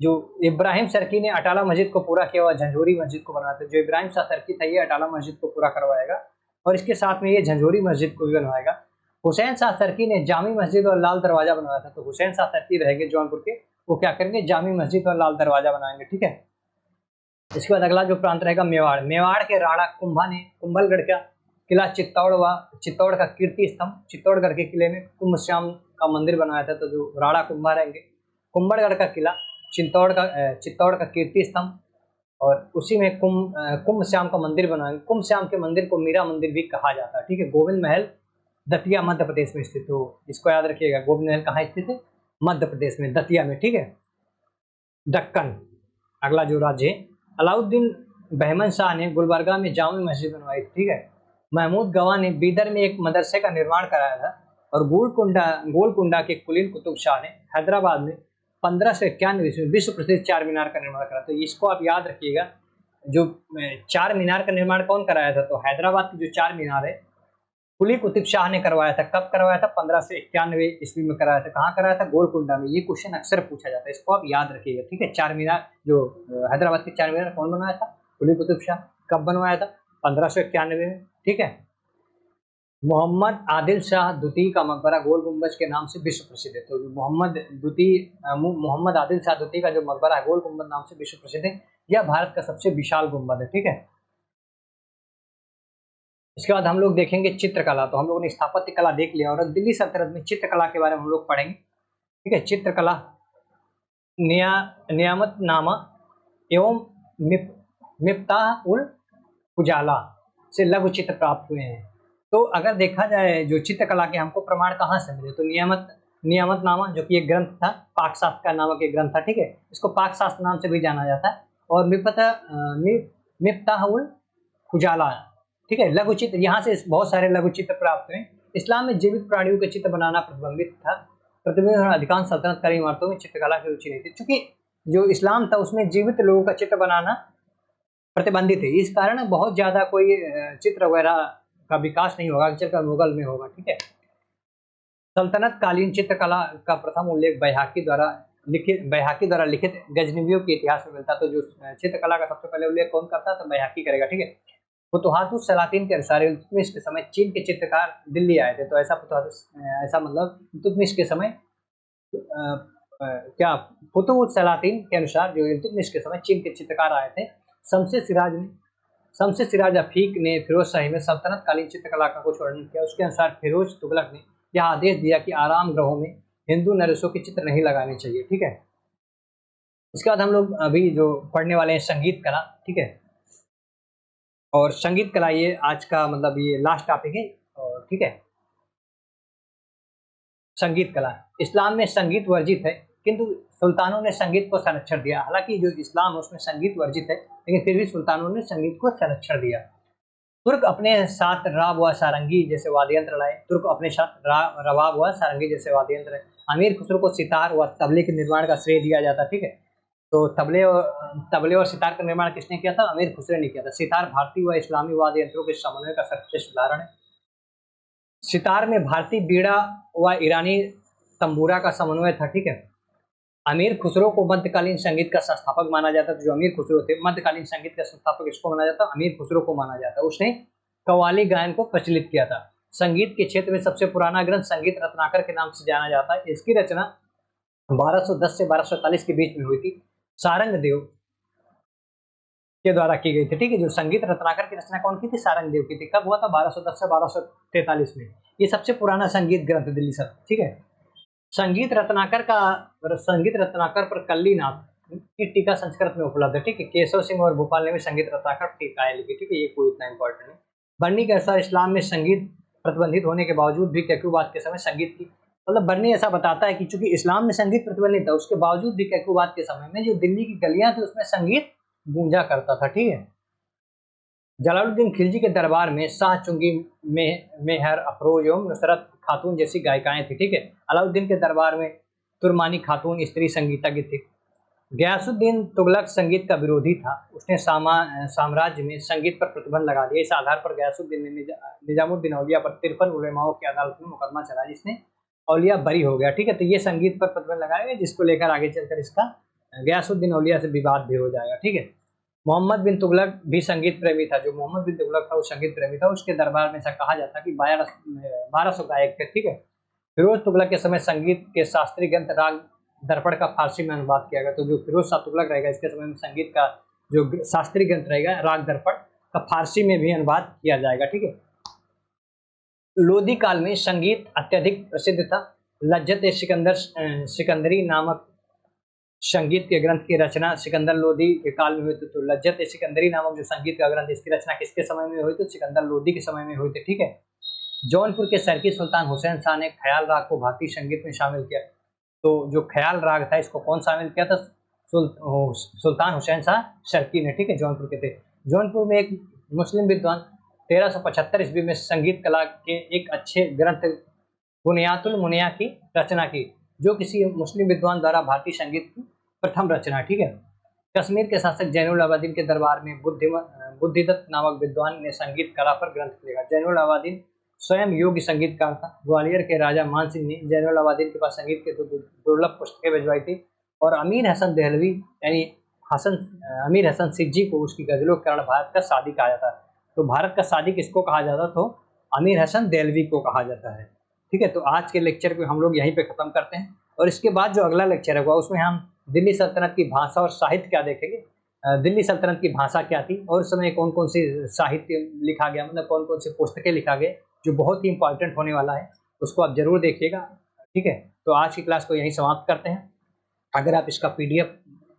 [SPEAKER 1] जो इब्राहिम सर्की ने अटाला मस्जिद को पूरा किया हुआ झंझोरी मस्जिद को बनवाया था। जो इब्राहिम शाह सर्की था ये अटाला मस्जिद को पूरा करवाएगा और इसके साथ में ये झंझोरी मस्जिद को भी बनवाएगा। हुसैन शाह सर्की ने जामी मस्जिद और लाल दरवाजा बनवाया था। तो हुसैन शाह सर्की रहेंगे जौनपुर के, वो क्या करेंगे? जामी मस्जिद और लाल दरवाजा बनाएंगे, ठीक है। इसके बाद अगला जो प्रांत रहेगा मेवाड़। मेवाड़ के राणा कुंभा ने कुंभलगढ़ का किला चित्तौड़ का कीर्ति स्तंभ, चित्तौड़गढ़ के किले में कुंभ श्याम का मंदिर बनाया था। तो जो राणा कुंभा रहेंगे, कुंभलगढ़ का किला, चित्तौड़ का कीर्ति स्तंभ और उसी में कुंभ श्याम का मंदिर बनाएंगे। कुंभ श्याम के मंदिर को मीरा मंदिर भी कहा जाता है, ठीक है। गोविंद महल दतिया मध्य प्रदेश में स्थित हो, इसको याद रखिएगा। गोविंद महल कहाँ स्थित है? मध्य प्रदेश में, दतिया में, ठीक है। दक्कन अगला जो राज्य है। अलाउद्दीन बहमन शाह ने गुलबर्गा में जामा मस्जिद बनवाई, ठीक है। महमूद गवा ने बीदर में एक मदरसे का निर्माण कराया था और गोलकुंडा के कुलीन कुतुब शाह ने हैदराबाद में 1591 ईस्वी में विश्व प्रसिद्ध चार मीनार का निर्माण करा। तो इसको आप याद रखिएगा। जो चार मीनार का निर्माण कौन कराया था? तो हैदराबाद की जो चार मीनार है कुली कुतुब शाह ने करवाया था। कब करवाया था? 1591 ईस्वी में कराया था। कहाँ कराया था? गोलकुंडा में। ये क्वेश्चन अक्सर पूछा जाता है, इसको आप याद रखिएगा, ठीक है। चार मीनार, जो हैदराबाद के चार मीनार कौन बनवाया था? कुली कुतुब शाह। कब बनवाया था? 1591 में, ठीक है। मोहम्मद आदिल शाह द्वितीय का मकबरा गोल गुंबज के नाम से विश्व प्रसिद्ध है। तो मोहम्मद आदिल शाह द्वितीय का जो मकबरा है गोल गुंबज नाम से विश्व प्रसिद्ध है। यह भारत का सबसे विशाल गुंबद है, ठीक है। इसके बाद हम लोग देखेंगे चित्रकला। तो हम लोगों ने स्थापत्य कला देख लिया और दिल्ली सल्तनत में चित्रकला के बारे में हम लोग पढ़ेंगे, ठीक है। चित्रकला नियामतनामा एवं मिफ्ताह उल उजाला से लघु चित्र प्राप्त हुए हैं। तो अगर देखा जाए जो चित्रकला के हमको प्रमाण कहाँ से मिले, तो नियामतनामा जो कि एक ग्रंथ था, पाक शास्त्र का नामक एक ग्रंथ था, ठीक है। इसको पाक शास्त्र नाम से भी जाना जाता है। और मिफ्ताह उल उजाला, ठीक है, लघु चित्र, यहाँ से बहुत सारे लघु चित्र प्राप्त हुए। इस्लाम में जीवित प्राणियों के चित्र बनाना प्रतिबंधित था। अधिकांश सल्तनतकारी इमारतों में चित्रकला की रुचि नहीं थी, क्योंकि जो इस्लाम था उसमें जीवित लोगों का चित्र बनाना प्रतिबंधित है। इस कारण बहुत ज्यादा कोई चित्र वगैरह का विकास नहीं होगा, चलकर मुगल में होगा, ठीक है। सल्तनत कालीन चित्रकला का प्रथम उल्लेख बैहाकी द्वारा लिखित गजनवियों के इतिहास में मिलता। तो जो चित्रकला का सबसे पहले उल्लेख कौन करता है? तो बैहाकी करेगा, ठीक है। फुतुहातुस सलातीन के अनुसार इल्तुतमिश के समय चीन के चित्रकार दिल्ली आए थे। तो ऐसा मतलब इल्तुतमिश के समय फुतुहुस सलातीन के अनुसार जो इल्तुतमिश के समय चीन के चित्रकार आए थे। शमसे सिराज अफीक ने फिरोज शाही में सल्तनत कालीन चित्रकला का कुछ वर्णन किया। उसके अनुसार फिरोज तुगलक ने यह आदेश दिया कि आराम गृहों में हिंदू नरेशों के चित्र नहीं लगाने चाहिए, ठीक है। इसके बाद हम लोग अभी जो पढ़ने वाले हैं संगीत कला, ठीक है। और संगीत कला ये आज का मतलब ये लास्ट टॉपिक है, और ठीक है। संगीत कला, इस्लाम में संगीत वर्जित है, किंतु सुल्तानों ने संगीत को संरक्षण दिया। हालांकि जो इस्लाम है उसमें संगीत वर्जित है, लेकिन फिर भी सुल्तानों ने संगीत को संरक्षण दिया। तुर्क अपने साथ राव व सारंगी जैसे वाद्य यंत्र लाए। तुर्क अपने साथ रवाब व सारंगी जैसे वाद्य यंत्र। अमीर खुसरो को सितार व तबले के निर्माण का श्रेय दिया जाता, ठीक है। तो तबले और सितार का निर्माण किसने किया था? अमीर खुसरो ने किया था। सितार भारतीय व इस्लामी वाद्य यंत्रों के समन्वय का सर्वश्रेष्ठ उदाहरण है। सितार में भारतीय बीड़ा व ईरानी तंबूरा का समन्वय था, ठीक है। अमीर खुसरो को मध्यकालीन संगीत का संस्थापक माना जाता है। जो अमीर खुसरो थे, मध्यकालीन संगीत का संस्थापक इसको माना जाता है, अमीर खुसरो को माना जाता है। उसने कव्वाली गायन को प्रचलित किया था। संगीत के क्षेत्र में सबसे पुराना ग्रंथ संगीत रत्नाकर के नाम से जाना जाता है। इसकी रचना 1210 से 1240 के बीच में हुई थी, सारंग देव के द्वारा की गई थी, ठीक है। जो संगीत रत्नाकर की रचना कौन की थी? सारंग देव की थी। कब हुआ था? 1210 से 1243 में। ये सबसे पुराना संगीत ग्रंथ दिल्ली से, ठीक है। संगीत रत्नाकर पर कल्लीनाथ की टीका संस्कृत में उपलब्ध है, ठीक है। केशव सिंह और भोपाल ने भी संगीत रत्नाकर टीकाएं लिखी, ठीक है। ये कोई इतना इंपॉर्टेंट नहीं। बर्नी के अनुसार इस्लाम में संगीत प्रतिबंधित होने के बावजूद भी कैकुबात के समय संगीत की, मतलब बर्नी ऐसा बताता है कि चूंकि इस्लाम में संगीत प्रतिबंधित था, उसके बावजूद भी कैकुबात के समय में जो दिल्ली की गलियां थी उसमें संगीत गूंजा करता था, ठीक है। जलालुद्दीन खिलजी के दरबार में शाह चुंगी मेहर अफरोज एवं नुसरत खातून जैसी गायिकाएं थी, ठीक है। अलाउद्दीन के दरबार में तुर्मानी खातून स्त्री संगीतज्ञ थी। गयासुद्दीन तुगलक संगीत का विरोधी था। उसने साम्राज्य में संगीत पर प्रतिबंध लगा दिया। इस आधार पर गयासुद्दीन ने निजामुद्दीन औलिया पर 53 उलेमाओं की अदालत में मुकदमा चला, जिसने औलिया बरी हो गया, ठीक है। तो ये संगीत पर प्रतिबंध लगाया गया, जिसको लेकर आगे चलकर इसका गयासुद्दीन औलिया से विवाद भी हो जाएगा, ठीक है। मोहम्मद बिन तुगलक भी संगीत प्रेमी था। जो मोहम्मद बिन तुगलक था वो संगीत प्रेमी था। उसके दरबार में ऐसा कहा जाता कि 1200 गायक थे, ठीक है। फिरोज तुगलक के समय संगीत के शास्त्रीय ग्रंथ राग दर्पण का फारसी में अनुवाद किया गया। तो जो फिरोज शाह तुगलक रहेगा, इसके समय में संगीत का जो शास्त्रीय ग्रंथ रहेगा राग दर्पण का फारसी में भी अनुवाद किया जाएगा, ठीक है। लोधी काल में संगीत अत्यधिक प्रसिद्ध था। लज्जत सिकंदरी नामक संगीत के ग्रंथ की रचना सिकंदर लोधी के काल में हुई थी। तो लज्जत सिकंदरी नामक जो संगीत का ग्रंथ, इसकी रचना किसके समय में हुई? तो सिकंदर लोधी के समय में हुई थी, ठीक है। जौनपुर के सरकी सुल्तान हुसैन शाह ने ख्याल राग को भारतीय संगीत में शामिल किया। तो जो ख्याल राग था इसको कौन शामिल किया था? सुल्तान हुसैन शाह शर्की ने, ठीक है। जौनपुर के थे। जौनपुर में एक मुस्लिम विद्वान 1375 ईस्वी में संगीत कला के एक अच्छे ग्रंथ बुनियातुल मुनिया की रचना की, जो किसी मुस्लिम विद्वान द्वारा भारतीय संगीत की प्रथम रचना, ठीक है। कश्मीर के शासक जैनुल आबादीन के दरबार में बुद्धिदत्त नामक विद्वान ने संगीत कला पर ग्रंथ लिखा। जैनुल आबादीन स्वयं योग्य संगीतकार था। ग्वालियर के राजा मान सिंह ने जैनुल आबादीन के पास संगीत के दुर्लभ पुस्तकें भिजवाई थी, और अमीर हसन देहलवी यानी अमीर हसन सिद्दी को उसकी गजलों के कारण भारत का सादी कहा जाता है। तो भारत का सादी किसको कहा जाता? तो अमीर हसन देहलवी को कहा जाता है, ठीक है। तो आज के लेक्चर को हम लोग यहीं पे खत्म करते हैं, और इसके बाद जो अगला लेक्चर होगा उसमें हम दिल्ली सल्तनत की भाषा और साहित्य क्या देखेंगे। दिल्ली सल्तनत की भाषा क्या थी, और उस समय कौन कौन सी साहित्य लिखा गया, मतलब कौन कौन सी पुस्तकें लिखा गए, जो बहुत ही इंपॉर्टेंट होने वाला है, उसको आप जरूर देखिएगा, ठीक है। तो आज की क्लास को यहीं समाप्त करते हैं। अगर आप इसका PDF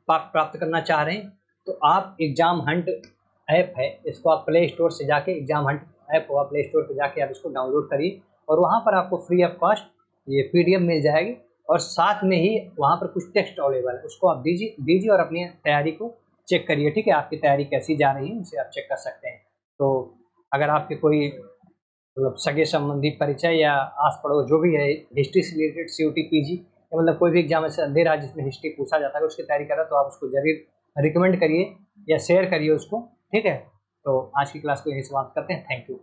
[SPEAKER 1] प्राप्त करना चाह रहे हैं तो आप एग्जाम हंट ऐप है, इसको आप प्ले स्टोर से जाके, एग्जाम हंट ऐप हुआ प्ले स्टोर पर जाके आप इसको डाउनलोड करिए, और वहाँ पर आपको फ्री ऑफ कॉस्ट ये PDF मिल जाएगी, और साथ में ही वहाँ पर कुछ टेक्स्ट अवेलेबल है, उसको आप दीजिए और अपनी तैयारी को चेक करिए, ठीक है। आपकी तैयारी कैसी जा रही है उसे आप चेक कर सकते हैं। तो अगर आपके कोई मतलब सगे संबंधी परिचय या आस पड़ोस जो भी है हिस्ट्री से रिलेटेड COT PG या मतलब कोई भी एग्जाम ऐसा दे रहा है जिसमें हिस्ट्री पूछा जाता है, उसकी तैयारी कर रहा है, तो आप उसको जरूर रिकमेंड करिए या शेयर करिए उसको, ठीक है। तो आज की क्लास को यही समाप्त करते हैं। Thank you.